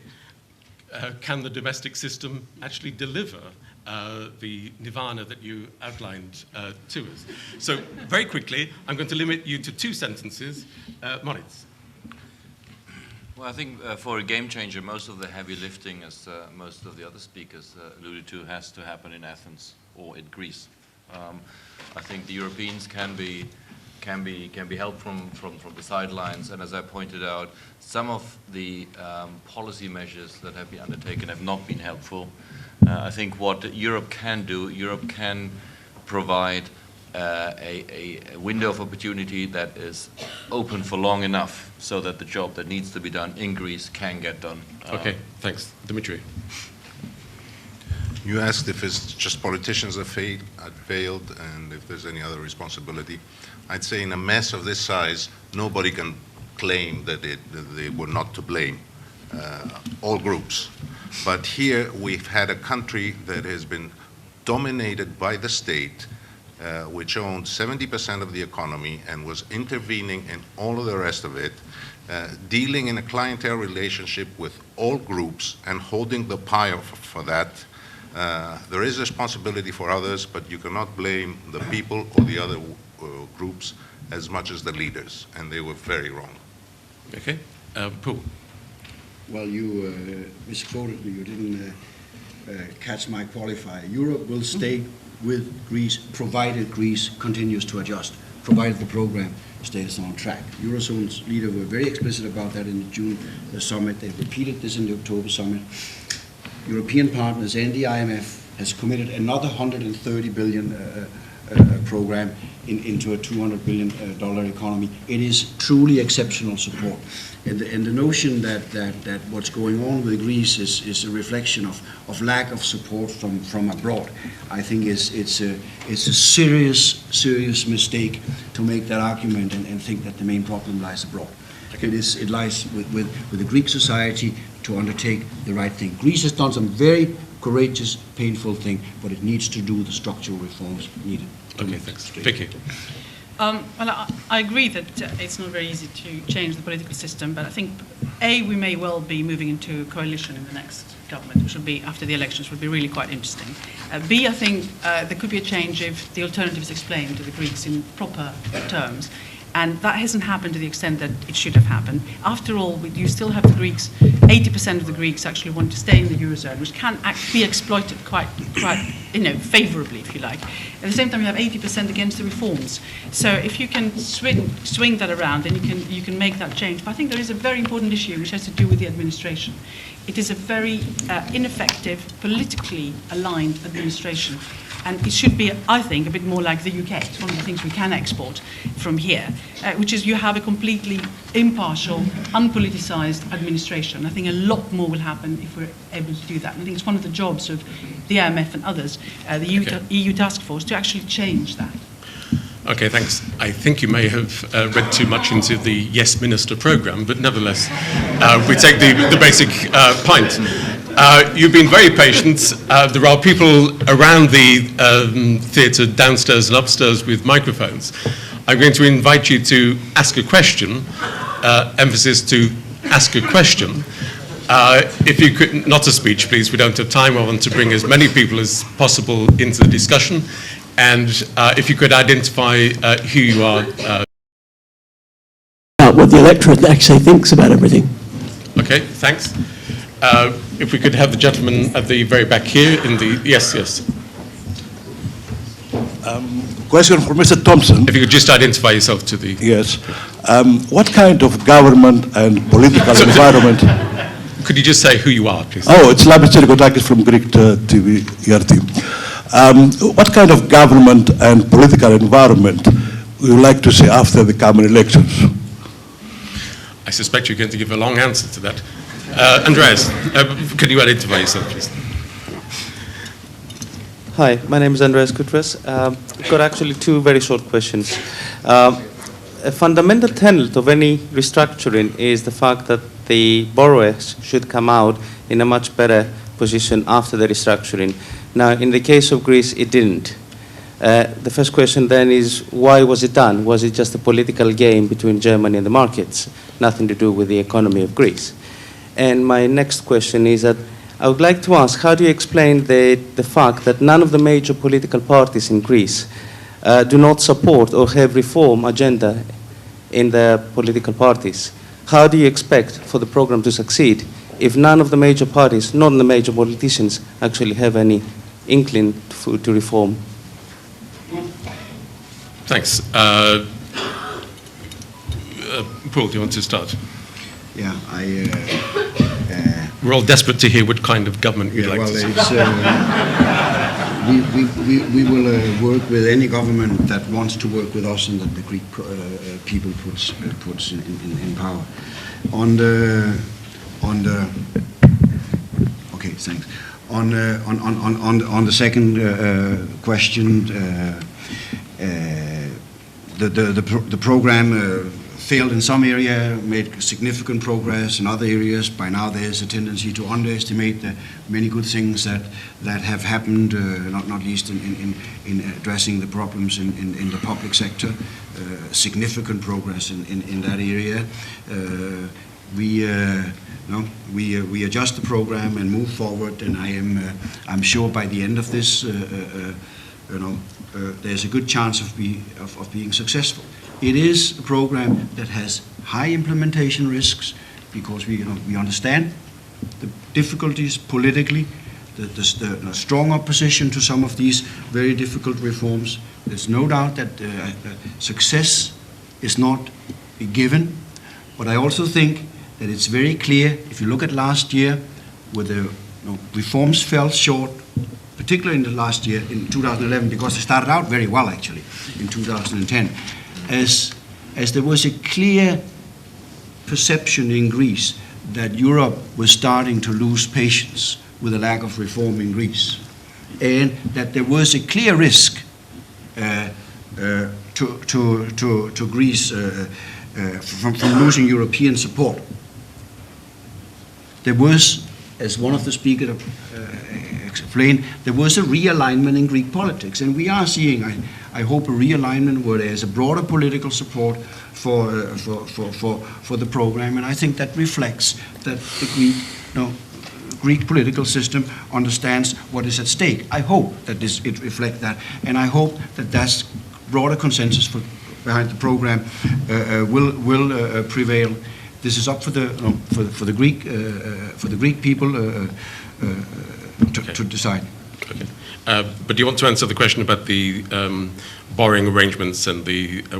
Can the domestic system actually deliver the nirvana that you outlined to us? So very quickly, I'm going to limit you to 2 sentences. Moritz. Well, I think for a game changer, most of the heavy lifting, as most of the other speakers alluded to, has to happen in Athens or in Greece. I think the Europeans can be helped from the sidelines, and as I pointed out, some of the policy measures that have been undertaken have not been helpful. I think what Europe can do, Europe can provide a window of opportunity that is open for long enough so that the job that needs to be done in Greece can get done. Okay, thanks. Dimitri. You asked if it's just politicians that failed and if there's any other responsibility. I'd say in a mess of this size, nobody can claim that they were not to blame, all groups. But here we've had a country that has been dominated by the state, which owned 70% of the economy and was intervening in all of the rest of it, dealing in a clientele relationship with all groups and holding the pie for that. There is responsibility for others, but you cannot blame the people or the other groups as much as the leaders, and they were very wrong. Okay. Poul. Well, you misquoted me. You didn't catch my qualifier. Europe will stay with Greece, provided Greece continues to adjust, provided the program stays on track. Eurozone's leaders were very explicit about that in the June summit. They repeated this in the October summit. European partners and the IMF has committed another 130 billion program into a $200 billion economy. It is truly exceptional support. And the notion that what's going on with Greece is a reflection of lack of support from abroad, I think it's a serious mistake to make that argument and think that the main problem lies abroad. Okay. It lies with the Greek society to undertake the right thing. Greece has done some very courageous, painful thing, but it needs to do the structural reforms needed. Okay, thanks. Vicky. Well, I agree that it's not very easy to change the political system, but I think, A, we may well be moving into a coalition in the next government, which will be, after the elections, will be really quite interesting. B, I think there could be a change if the alternative is explained to the Greeks in proper terms. And that hasn't happened to the extent that it should have happened. After all, you still have the Greeks, 80% of the Greeks actually want to stay in the Eurozone, which can be exploited quite favorably, if you like. At the same time, you have 80% against the reforms. So if you can swing that around, then you can make that change. But I think there is a very important issue which has to do with the administration. It is a very ineffective, politically aligned administration. And it should be, I think, a bit more like the UK. It's one of the things we can export from here, which is you have a completely impartial, unpoliticized administration. I think a lot more will happen if we're able to do that. And I think it's one of the jobs of the IMF and others, the EU task force, to actually change that. Okay, thanks. I think you may have read too much into the Yes Minister programme, but nevertheless, we take the basic point. You've been very patient. There are people around the theatre downstairs and upstairs with microphones. I'm going to invite you to ask a question, emphasis to ask a question. If you could, not a speech, please, we don't have time. I want to bring as many people as possible into the discussion. And if you could identify who you are. What the electorate actually thinks about everything. Okay, thanks. If we could have the gentleman at the very back here in the, yes. Question for Mr. Thomsen. If you could just identify yourself to the... Yes. What kind of government and political environment? Could you just say who you are, please? Oh, it's Labis Tsirikotakis from Greek TV, ERT. What kind of government and political environment would you like to see after the coming elections? I suspect you're going to give a long answer to that. Andreas, can you identify yourself, please? Hi, my name is Andreas Kutras. I've got actually two very short questions. A fundamental tenet of any restructuring is the fact that the borrowers should come out in a much better position after the restructuring. Now, in the case of Greece, it didn't. The first question then is, why was it done? Was it just a political game between Germany and the markets? Nothing to do with the economy of Greece. And my next question is that I would like to ask, how do you explain the fact that none of the major political parties in Greece do not support or have reform agenda in the political parties? How do you expect for the program to succeed if none of the major parties, none of the major politicians actually have any inkling to reform? Thanks. Poul, do you want to start? Yeah, We're all desperate to hear what kind of government you'd like to see. we will work with any government that wants to work with us and that the Greek people puts in power. On the okay, thanks. On the second question, the program failed in some area, made significant progress in other areas. By now there's a tendency to underestimate the many good things that have happened, not least in addressing the problems in the public sector. Significant progress in that area. We adjust the program and move forward, and I'm sure by the end of this, there's a good chance of being successful. It is a program that has high implementation risks because we understand the difficulties politically, the strong opposition to some of these very difficult reforms. There's no doubt that success is not a given, but I also think that it's very clear, if you look at last year, where the reforms fell short, particularly in the last year, in 2011, because they started out very well, actually, in 2010, as there was a clear perception in Greece that Europe was starting to lose patience with the lack of reform in Greece, and that there was a clear risk to Greece from losing European support. There was, as one of the speakers explained, there was a realignment in Greek politics, and we are seeing, I hope, a realignment where there is a broader political support for the program, and I think that reflects that the Greek political system understands what is at stake. I hope that it reflects that, and I hope that that's broader consensus behind the program will prevail. This is up for the Greek people to decide. Okay. But do you want to answer the question about the borrowing arrangements and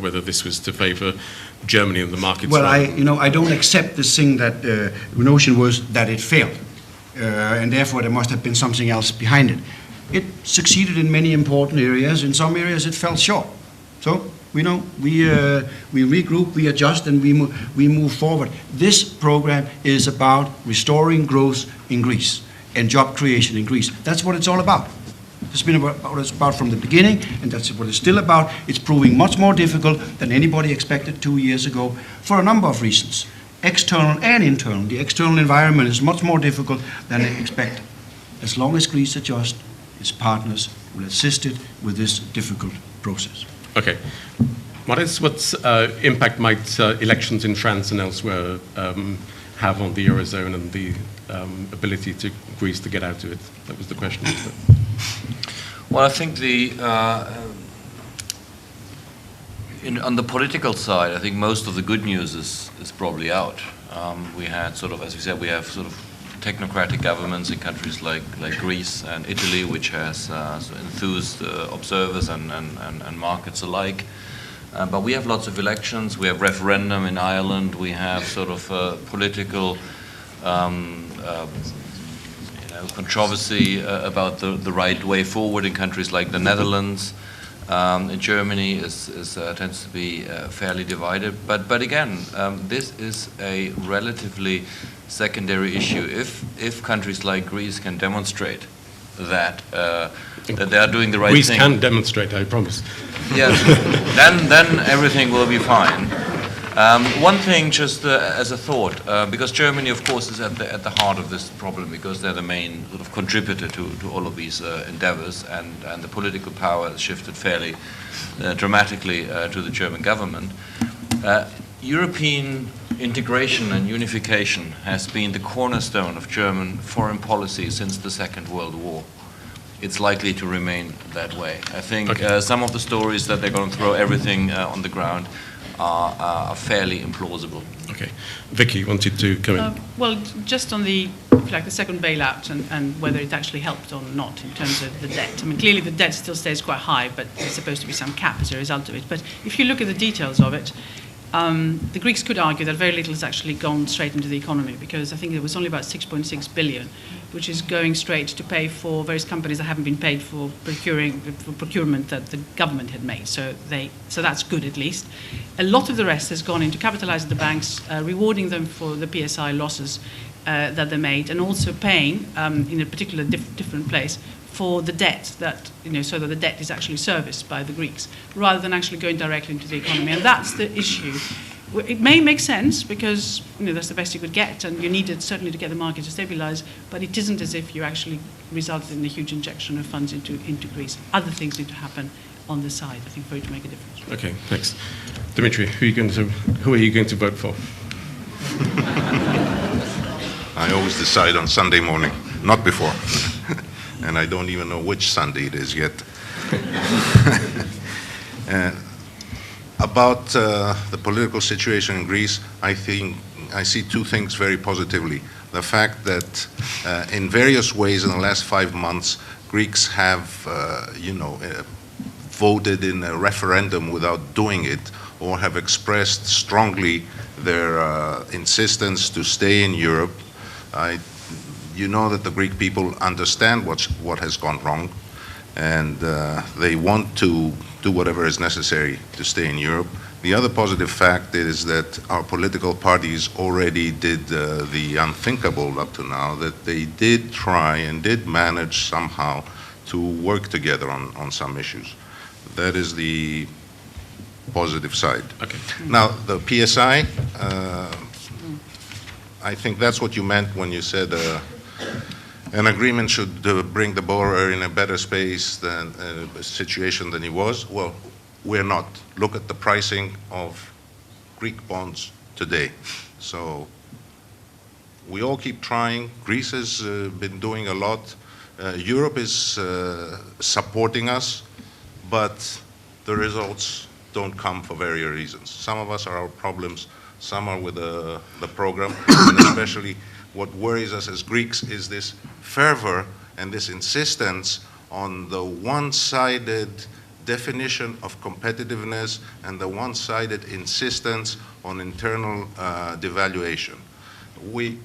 whether this was to favour Germany and the markets? Well, I don't accept this thing that the notion was that it failed, and therefore there must have been something else behind it. It succeeded in many important areas. In some areas, it fell short. So we regroup, we adjust, and we move forward. This program is about restoring growth in Greece and job creation in Greece. That's what it's all about. It's been what it's about from the beginning, and that's what it's still about. It's proving much more difficult than anybody expected 2 years ago for a number of reasons, external and internal. The external environment is much more difficult than expected. As long as Greece adjusts, its partners will assist it with this difficult process. Okay. What impact might elections in France and elsewhere have on the Eurozone and the ability to Greece to get out of it? That was the question. Well, I think on the political side, I think most of the good news is probably out. We had sort of, as we said, we have sort of technocratic governments in countries like Greece and Italy, which has enthused observers and markets alike. But we have lots of elections. We have referendum in Ireland. We have sort of political controversy about the right way forward in countries like the Netherlands. In Germany tends to be fairly divided. But again, this is a relatively secondary issue. If countries like Greece can demonstrate that they are doing the right Greece thing. Greece can demonstrate, I promise. Yes, then everything will be fine. One thing, just as a thought, because Germany, of course, is at the heart of this problem, because they're the main sort of contributor to all of these endeavors, and the political power has shifted fairly dramatically to the German government. European integration and unification has been the cornerstone of German foreign policy since the Second World War. It's likely to remain that way. I think some of the stories that they're going to throw everything on the ground are fairly implausible. Okay. Vicky wanted to come in. Well, just on the second bailout and whether it actually helped or not in terms of the debt. I mean, clearly the debt still stays quite high, but there's supposed to be some cap as a result of it. But if you look at the details of it, the Greeks could argue that very little has actually gone straight into the economy, because I think it was only about 6.6 billion, which is going straight to pay for various companies that haven't been paid for procurement that the government had made. So that's good, at least. A lot of the rest has gone into capitalizing the banks, rewarding them for the PSI losses that they made, and also paying in a particular different place for the debt that, so that the debt is actually serviced by the Greeks, rather than actually going directly into the economy. And that's the issue. It may make sense because that's the best you could get, and you needed certainly to get the market to stabilize, but it isn't as if you actually resulted in a huge injection of funds into Greece. Other things need to happen on the side, I think, for it to make a difference. Okay, thanks. Dimitri, who are you going to vote for? I always decide on Sunday morning, not before. And I don't even know which Sunday it is yet. About the political situation in Greece, I think I see two things very positively. The fact that in various ways in the last 5 months, Greeks have, voted in a referendum without doing it, or have expressed strongly their insistence to stay in Europe. You know that the Greek people understand what has gone wrong, and they want to do whatever is necessary to stay in Europe. The other positive fact is that our political parties already did the unthinkable up to now, that they did try and did manage somehow to work together on some issues. That is the positive side. Okay. Now, the PSI, I think that's what you meant when you said an agreement should bring the borrower in a better situation than he was. Well, we're not. Look at the pricing of Greek bonds today. So we all keep trying. Greece has been doing a lot. Europe is supporting us, but the results don't come for various reasons. Some of us are our problems, some are with the program, and especially what worries us as Greeks is this fervor and this insistence on the one-sided definition of competitiveness and the one-sided insistence on internal devaluation. We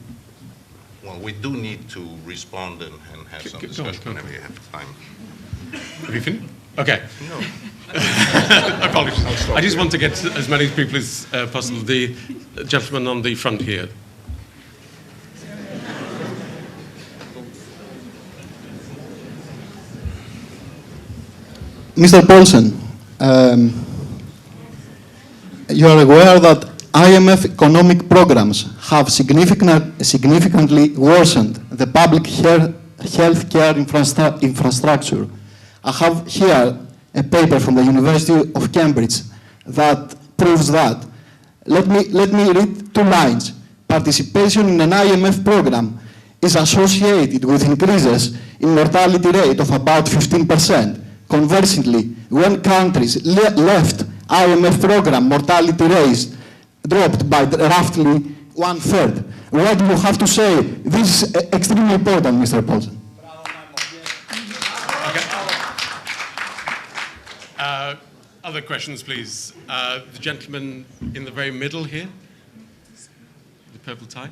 do need to respond and have some discussion whenever we have time. Have you finished? Okay. No. Apologies. I just want to get to as many people as possible. The gentleman on the front here. Mr. Poulsen, you are aware that IMF economic programs have significantly worsened the public health care infrastructure. I have here a paper from the University of Cambridge that proves that. Let me read 2 lines. Participation in an IMF program is associated with increases in mortality rate of about 15%. Conversely, when countries left IMF program, mortality rates dropped by roughly 1/3. What do you have to say? This is extremely important, Mr. Poulsen. Other questions, please. The gentleman in the very middle here, the purple tie.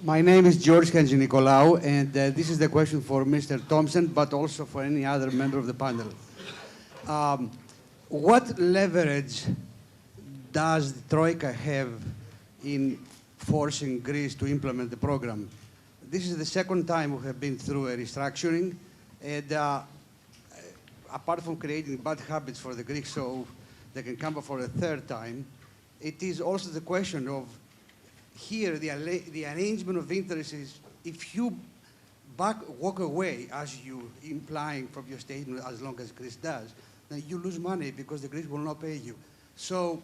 My name is George Nicolaou, and this is the question for Mr. Thomsen, but also for any other member of the panel. What leverage does the Troika have in forcing Greece to implement the program? This is the second time we have been through a restructuring, and apart from creating bad habits for the Greeks so they can come back for a third time, it is also the question of here, the arrangement of interests is if you walk away, as you implying from your statement, as long as Greece does, then you lose money because the Greece will not pay you. So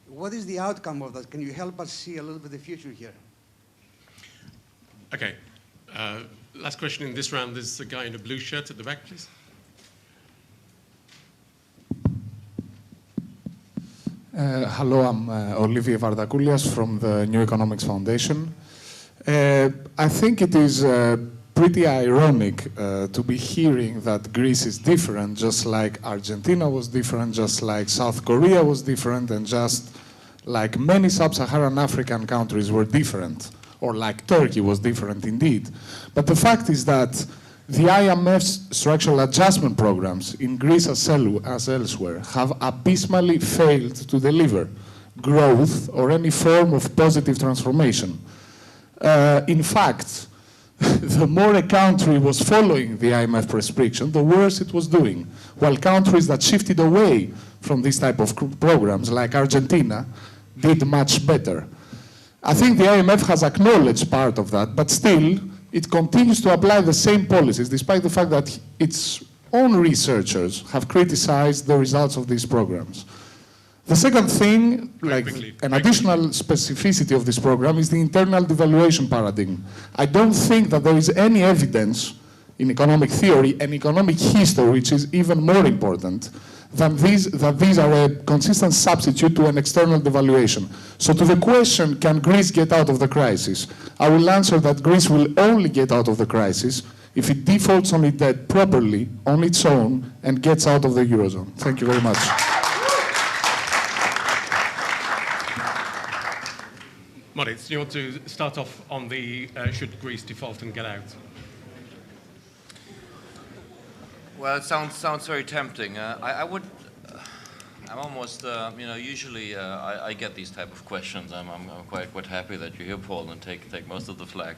what is the outcome of that? Can you help us see a little bit the future here? Okay. Last question in this round. There's a guy in a blue shirt at the back, please. Hello, I'm Olivier Vardakoulias from the New Economics Foundation. I think it is pretty ironic to be hearing that Greece is different, just like Argentina was different, just like South Korea was different, and just like many sub-Saharan African countries were different, or like Turkey was different indeed. But the fact is that the IMF's structural adjustment programs in Greece as elsewhere have abysmally failed to deliver growth or any form of positive transformation. In fact, the more a country was following the IMF prescription, the worse it was doing, while countries that shifted away from this type of programs, like Argentina, did much better. I think the IMF has acknowledged part of that, but still, it continues to apply the same policies, despite the fact that its own researchers have criticized the results of these programs. The second thing, an additional specificity of this program, is the internal devaluation paradigm. I don't think that there is any evidence in economic theory and economic history, which is even more important, that these are a consistent substitute to an external devaluation. So to the question, can Greece get out of the crisis? I will answer that Greece will only get out of the crisis if it defaults on its debt properly, on its own, and gets out of the Eurozone. Thank you very much. Moritz, do you want to start off on the should Greece default and get out? Well, it sounds very tempting. I'm almost, usually I get these type of questions. I'm quite happy that you're here, Paul, and take most of the flag.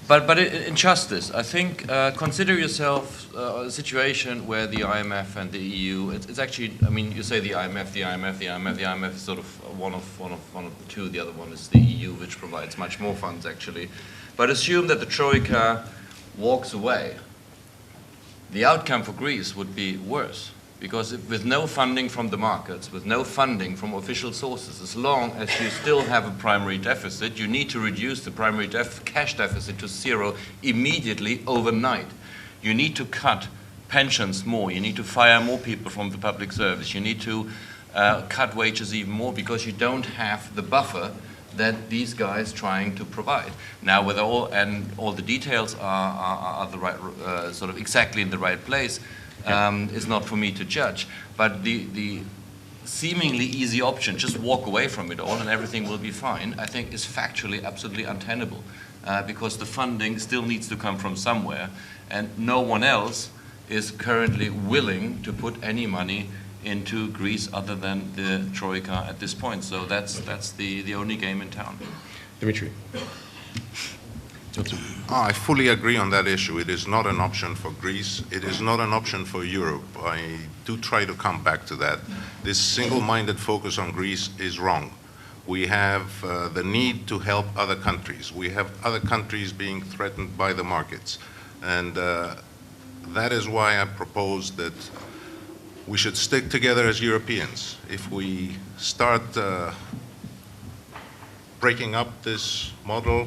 But in justice, I think consider yourself a situation where the IMF and the EU. It's actually, I mean, you say the IMF is sort of one of the two. The other one is the EU, which provides much more funds actually. But assume that the Troika walks away, the outcome for Greece would be worse, because with no funding from the markets, with no funding from official sources, as long as you still have a primary deficit, you need to reduce the primary cash deficit to zero immediately, overnight. You need to cut pensions more, you need to fire more people from the public service, you need to cut wages even more, because you don't have the buffer that these guys trying to provide. Now, whether all the details are the right, sort of exactly in the right place, is not for me to judge. But the seemingly easy option, just walk away from it all and everything will be fine, I think is factually absolutely untenable, because the funding still needs to come from somewhere, and no one else is currently willing to put any money into Greece other than the Troika at this point. So that's the only game in town. Dimitris. I fully agree on that issue. It is not an option for Greece. It is not an option for Europe. I do try to come back to that. This single-minded focus on Greece is wrong. We have the need to help other countries. We have other countries being threatened by the markets. And that is why I propose that we should stick together as Europeans. If we start breaking up this model,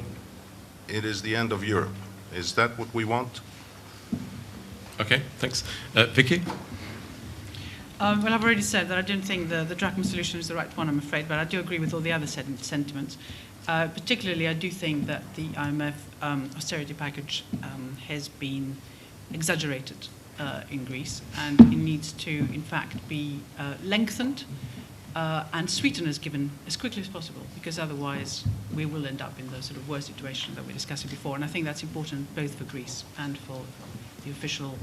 it is the end of Europe. Is that what we want? Okay, thanks. Vicky? Well, I've already said that I don't think the drachma solution is the right one, I'm afraid, but I do agree with all the other sentiments. Particularly, I do think that the IMF austerity package has been exaggerated in Greece, and it needs to, in fact, be lengthened and sweeteners given as quickly as possible, because otherwise we will end up in the sort of worst situation that we were discussing before. And I think that's important both for Greece and for the official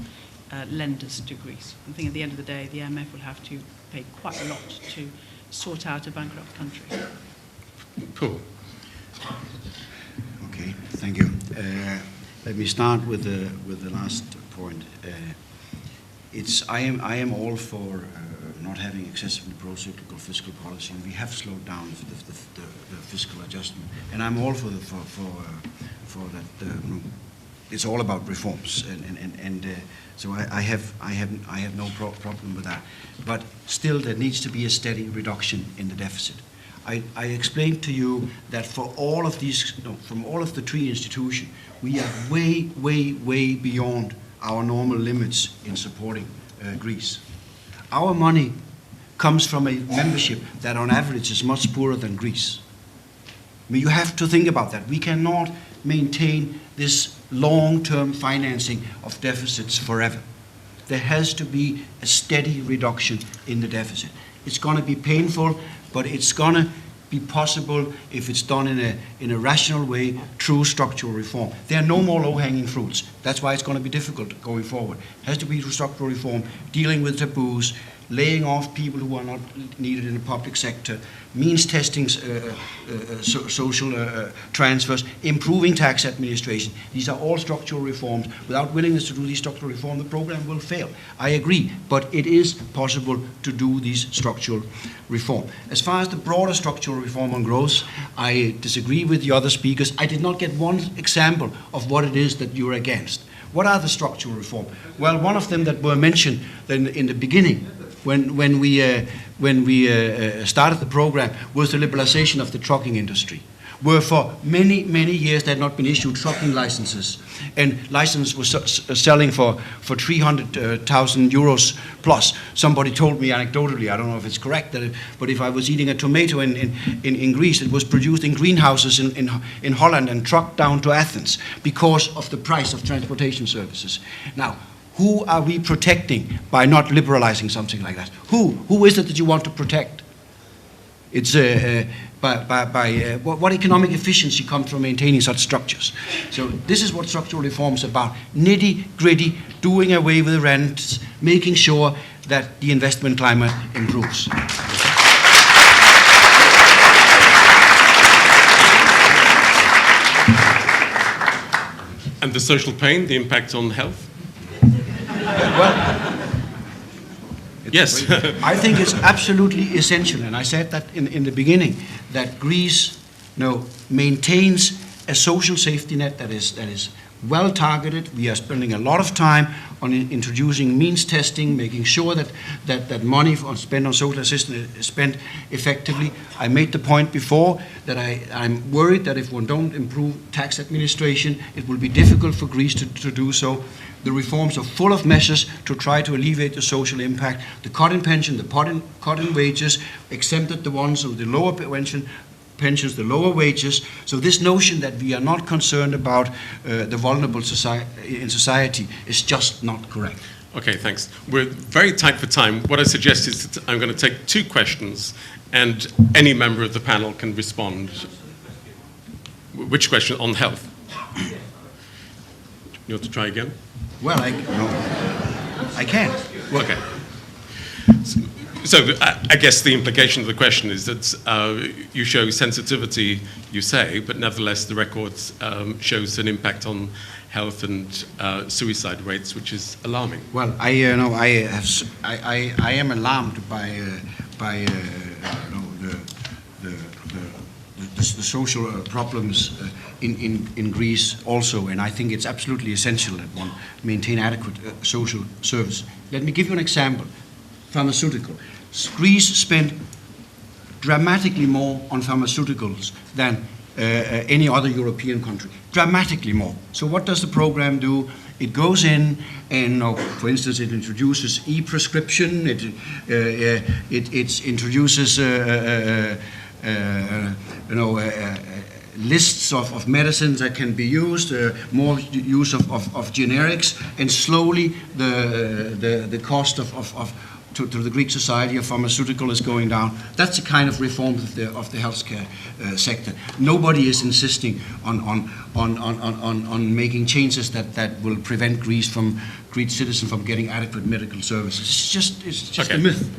lenders to Greece. I think at the end of the day, the IMF will have to pay quite a lot to sort out a bankrupt country. Poul. Okay, thank you. Let me start with the last point. I am all for not having excessively pro-cyclical fiscal policy, and we have slowed down the fiscal adjustment. And I'm all for that. It's all about reforms, and so I have no problem with that. But still, there needs to be a steady reduction in the deficit. I explained to you that for all of these, from all of the three institutions, we are way beyond our normal limits in supporting Greece. Our money comes from a membership that on average is much poorer than Greece. I mean, you have to think about that. We cannot maintain this long-term financing of deficits forever. There has to be a steady reduction in the deficit. It's going to be painful, but it's going to be possible if it's done in a rational way through structural reform. There are no more low-hanging fruits. That's why it's going to be difficult going forward. It has to be through structural reform, dealing with taboos, laying off people who are not needed in the public sector, means testing social transfers, improving tax administration. These are all structural reforms. Without willingness to do these structural reforms, the program will fail. I agree, but it is possible to do these structural reform. As far as the broader structural reform on growth, I disagree with the other speakers. I did not get one example of what it is that you're against. What are the structural reform? Well, one of them that were mentioned in the beginning, when we started the program, was the liberalization of the trucking industry, where for many years there had not been issued trucking licenses, and licenses were selling for 300,000 euros plus. Somebody told me anecdotally, I don't know if it's correct, but if I was eating a tomato in Greece, it was produced in greenhouses in Holland and trucked down to Athens because of the price of transportation services. Now, who are we protecting by not liberalizing something like that? Who is it that you want to protect? It's what economic efficiency comes from maintaining such structures. So this is what structural reform is about. Nitty-gritty, doing away with the rents, making sure that the investment climate improves. And the social pain, the impact on health? Well, yes. I think it's absolutely essential, and I said that in the beginning, that Greece maintains a social safety net that is well targeted. We are spending a lot of time on introducing means testing, making sure that money spent on social assistance is spent effectively. I made the point before that I'm worried that if one don't improve tax administration, it will be difficult for Greece to do so. The reforms are full of measures to try to alleviate the social impact. The cut in pension, the cut in wages, exempted the ones with the lower pensions, the lower wages. So this notion that we are not concerned about the vulnerable in society is just not correct. Okay, thanks. We're very tight for time. What I suggest is that I'm going to take two questions, and any member of the panel can respond. Which question? On health? You want to try again? Well, I can't. Okay. So I guess the implication of the question is that you show sensitivity, you say, but nevertheless the record shows an impact on health and suicide rates, which is alarming. Well, I am alarmed by the social problems in Greece also, and I think it's absolutely essential that one maintain adequate social service. Let me give you an example. Pharmaceutical. Greece spent dramatically more on pharmaceuticals than any other European country, dramatically more. So what does the program do? It goes in and, for instance, it introduces e-prescription, it introduces lists of medicines that can be used, more use of generics, and slowly the cost to the Greek society of pharmaceutical is going down. That's the kind of reform of the healthcare sector. Nobody is insisting on making changes that will prevent Greece citizens from getting adequate medical services. It's just Okay. a myth.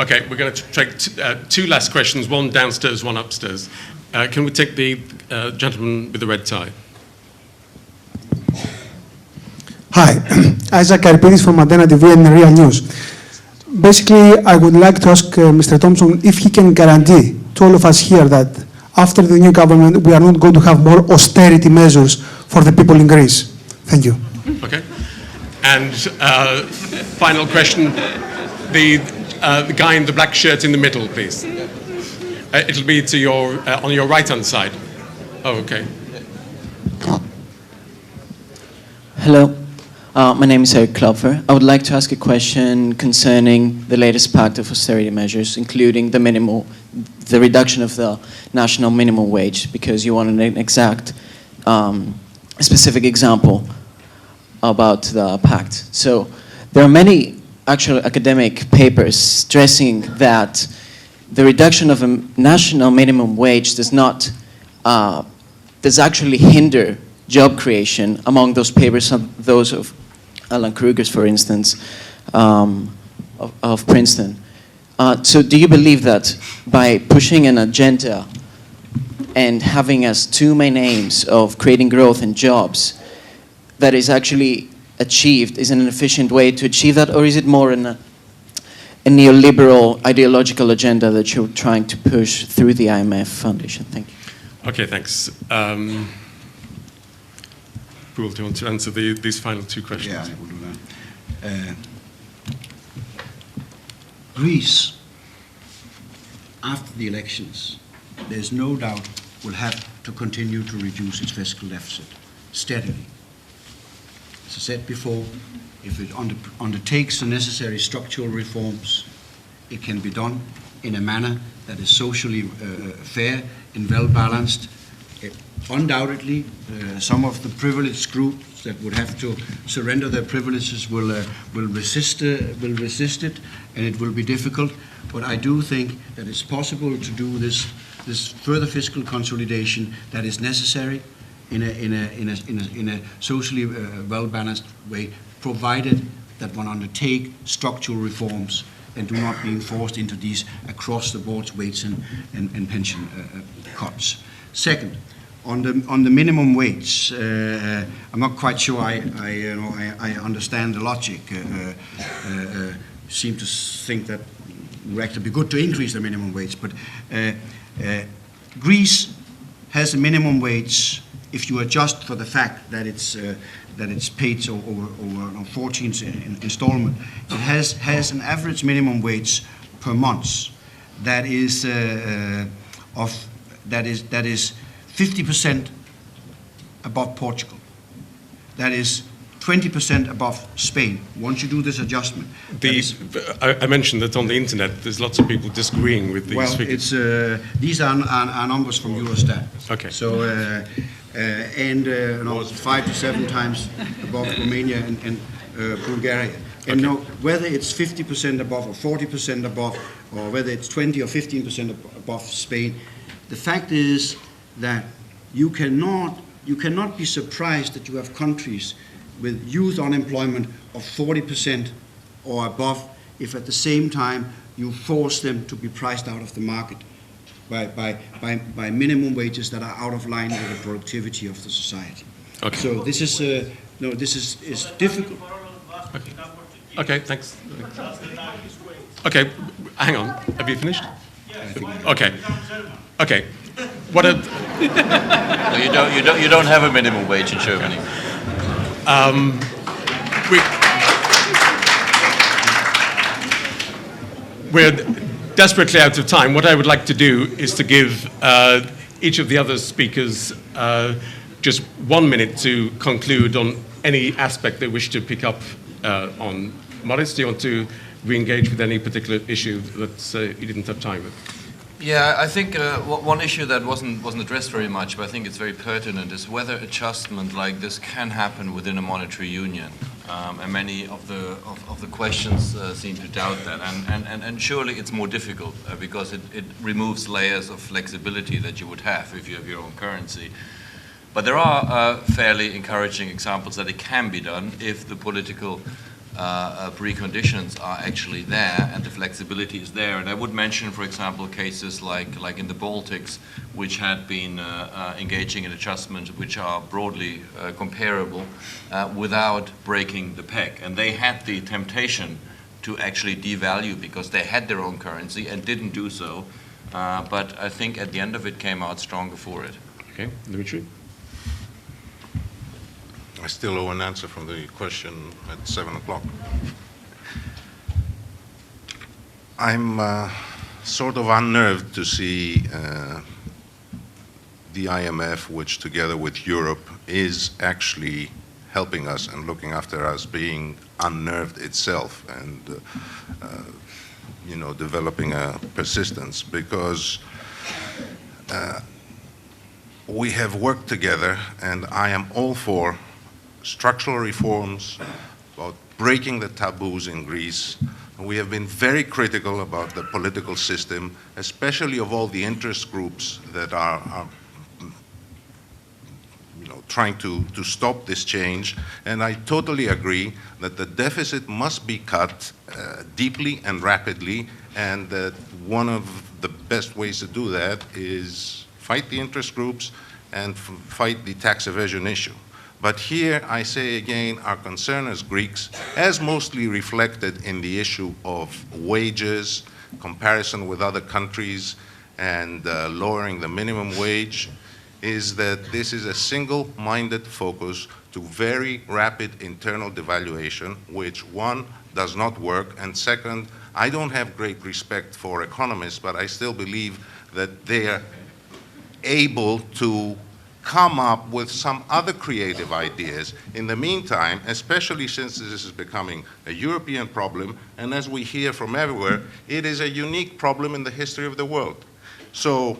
Okay, we're going to take two last questions, one downstairs, one upstairs. Can we take the gentleman with the red tie? Hi, Isaac Karpidis from Antena TV and Real News. Basically, I would like to ask Mr. Thomsen if he can guarantee to all of us here that after the new government, we are not going to have more austerity measures for the people in Greece. Thank you. Okay. And final question, the guy in the black shirt in the middle, please. It'll be to your on your right-hand side. Oh, okay. Hello, my name is Eric Klopfer. I would like to ask a question concerning the latest pact of austerity measures, including the reduction of the national minimum wage, because you wanted an exact, specific example about the pact. So there are many actual academic papers stressing that the reduction of a national minimum wage does actually hinder job creation. Among those papers, those of Alan Kruger's, for instance, of Princeton. So do you believe that by pushing an agenda and having as two main aims of creating growth and jobs, that is actually achieved, is an efficient way to achieve that, or is it more a neoliberal ideological agenda that you're trying to push through the IMF Foundation? Thank you. Okay, thanks. Poul, do you want to answer these final two questions? Yeah, I will do that. Greece, after the elections, there's no doubt will have to continue to reduce its fiscal deficit steadily. As I said before, if it undertakes the necessary structural reforms, it can be done in a manner that is socially fair and well-balanced. Undoubtedly, some of the privileged groups that would have to surrender their privileges will resist it, and it will be difficult. But I do think that it's possible to do this further fiscal consolidation that is necessary in a socially well-balanced way, provided that one undertake structural reforms and do not being forced into these across-the-board wage and pension cuts. Second, on the minimum wage, I'm not quite sure I understand the logic. Seem to think that it would actually be good to increase the minimum wage, but Greece has a minimum wage. If you adjust for the fact that it's paid over 14 installment, it has an average minimum wage per month that is 50% above Portugal. That is 20% above Spain. Once you do this adjustment, I mentioned that on the internet, there's lots of people disagreeing with these figures. These are numbers from Eurostat. Okay. So, 5 to 7 times above Romania and Bulgaria. And now, whether it's 50% above or 40% above, or whether it's 20 or 15% above Spain, the fact is that you cannot be surprised that you have countries with youth unemployment of 40% or above, if at the same time you force them to be priced out of the market by minimum wages that are out of line with the productivity of the society. Okay. So this is difficult. Okay, thanks. Okay, hang on. Have you finished? Okay. Okay. What a... No, you don't have a minimum wage in Germany. We're desperately out of time. What I would like to do is to give each of the other speakers just 1 minute to conclude on any aspect they wish to pick up on. Moritz, do you want to re-engage with any particular issue that you didn't have time with? Yeah, I think one issue that wasn't addressed very much, but I think it's very pertinent, is whether adjustment like this can happen within a monetary union. And many of the questions seem to doubt that. And surely it's more difficult because it removes layers of flexibility that you would have if you have your own currency. But there are fairly encouraging examples that it can be done if the political preconditions are actually there and the flexibility is there. And I would mention, for example, cases like in the Baltics, which had been engaging in adjustments which are broadly comparable without breaking the peg. And they had the temptation to actually devalue because they had their own currency and didn't do so. But I think at the end of it came out stronger for it. Okay, Dimitris? I still owe an answer from the question at 7 o'clock. I'm sort of unnerved to see the IMF, which together with Europe is actually helping us and looking after us, being unnerved itself and developing a persistence, because we have worked together, and I am all for structural reforms, about breaking the taboos in Greece. We have been very critical about the political system, especially of all the interest groups that are trying to stop this change. And I totally agree that the deficit must be cut deeply and rapidly, and that one of the best ways to do that is fight the interest groups and fight the tax evasion issue. But here, I say again, our concern as Greeks, as mostly reflected in the issue of wages, comparison with other countries, and lowering the minimum wage, is that this is a single-minded focus to very rapid internal devaluation, which, one, does not work, and second, I don't have great respect for economists, but I still believe that they are able to come up with some other creative ideas. In the meantime, especially since this is becoming a European problem, and as we hear from everywhere, it is a unique problem in the history of the world. So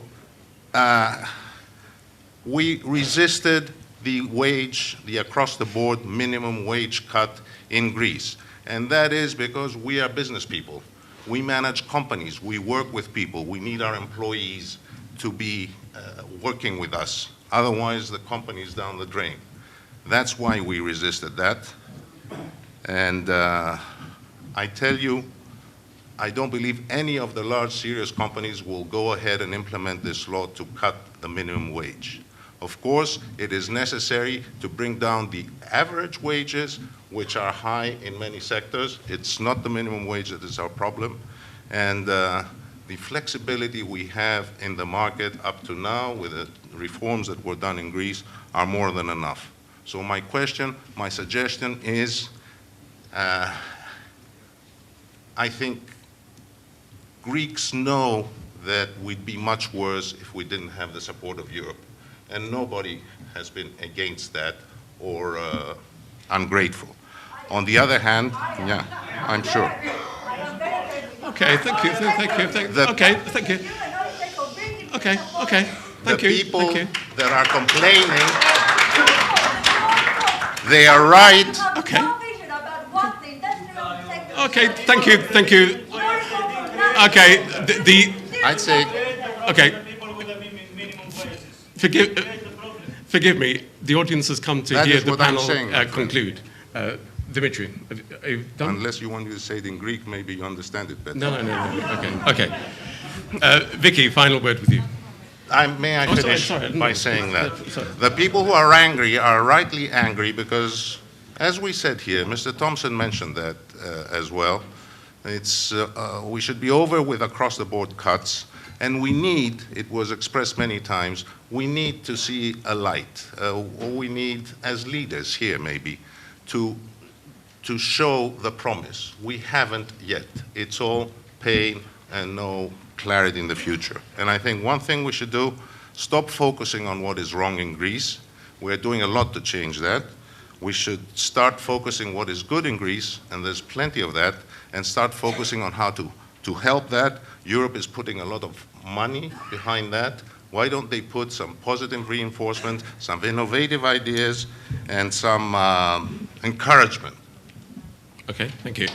we resisted the across-the-board minimum wage cut in Greece. And that is because we are business people. We manage companies. We work with people. We need our employees to be working with us. Otherwise, the company is down the drain. That's why we resisted that. And I tell you, I don't believe any of the large, serious companies will go ahead and implement this law to cut the minimum wage. Of course, it is necessary to bring down the average wages, which are high in many sectors. It's not the minimum wage that is our problem. And the flexibility we have in the market up to now with the reforms that were done in Greece are more than enough. So my question, my suggestion is, I think Greeks know that we'd be much worse if we didn't have the support of Europe. And nobody has been against that or ungrateful. On the other hand, yeah, I'm sure. Okay, thank you. Okay, thank you. Okay, thank you. The people that are complaining, they are right. Okay. Okay, thank you. Okay, I'd say. Okay. Forgive me. The audience has come to hear the panel conclude. Dimitri, are you done? Unless you want me to say it in Greek, maybe you understand it better. No. Okay. Vicky, final word with you. May I finish by saying that the people who are angry are rightly angry because, as we said here, Mr. Thomsen mentioned that as well, we should be over with across-the-board cuts, and we need, it was expressed many times, we need to see a light. We need, as leaders here maybe, to show the promise. We haven't yet. It's all pain and no clarity in the future. And I think one thing we should do, stop focusing on what is wrong in Greece. We're doing a lot to change that. We should start focusing what is good in Greece, and there's plenty of that, and start focusing on how to help that. Europe is putting a lot of money behind that. Why don't they put some positive reinforcement, some innovative ideas, and some encouragement? Okay, thank you.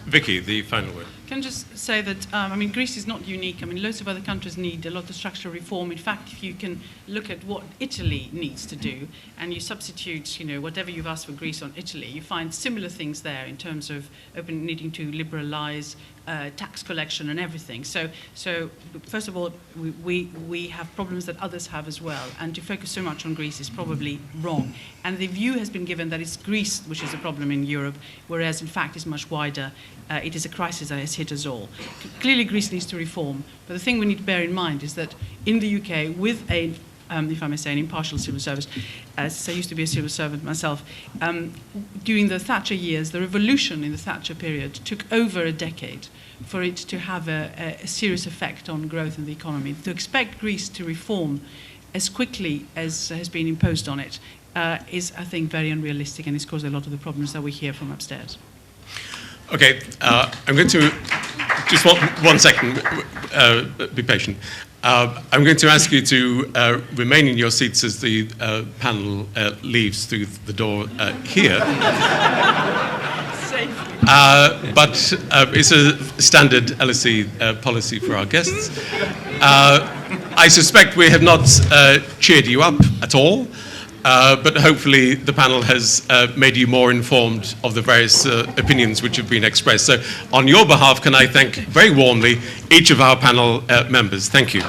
Vicky, the final word. Can I just say that, Greece is not unique. Loads of other countries need a lot of structural reform. In fact, if you can look at what Italy needs to do, and you substitute, whatever you've asked for Greece on Italy, you find similar things there in terms of needing to liberalize tax collection and everything. So first of all, we have problems that others have as well, and to focus so much on Greece is probably wrong. And the view has been given that it's Greece which is a problem in Europe, whereas in fact it's much wider. It is a crisis that has hit us all. Clearly Greece needs to reform, but the thing we need to bear in mind is that in the UK, with a if I may say, an impartial civil service, as I used to be a civil servant myself, during the Thatcher years, the revolution in the Thatcher period took over a decade for it to have a serious effect on growth in the economy. To expect Greece to reform as quickly as has been imposed on it is, I think, very unrealistic, and it's caused a lot of the problems that we hear from upstairs. Okay, I'm going to, just one second, be patient. I'm going to ask you to remain in your seats as the panel leaves through the door here. But it's a standard LSE policy for our guests. I suspect we have not cheered you up at all. But hopefully the panel has made you more informed of the various opinions which have been expressed. So on your behalf, can I thank very warmly each of our panel members. Thank you.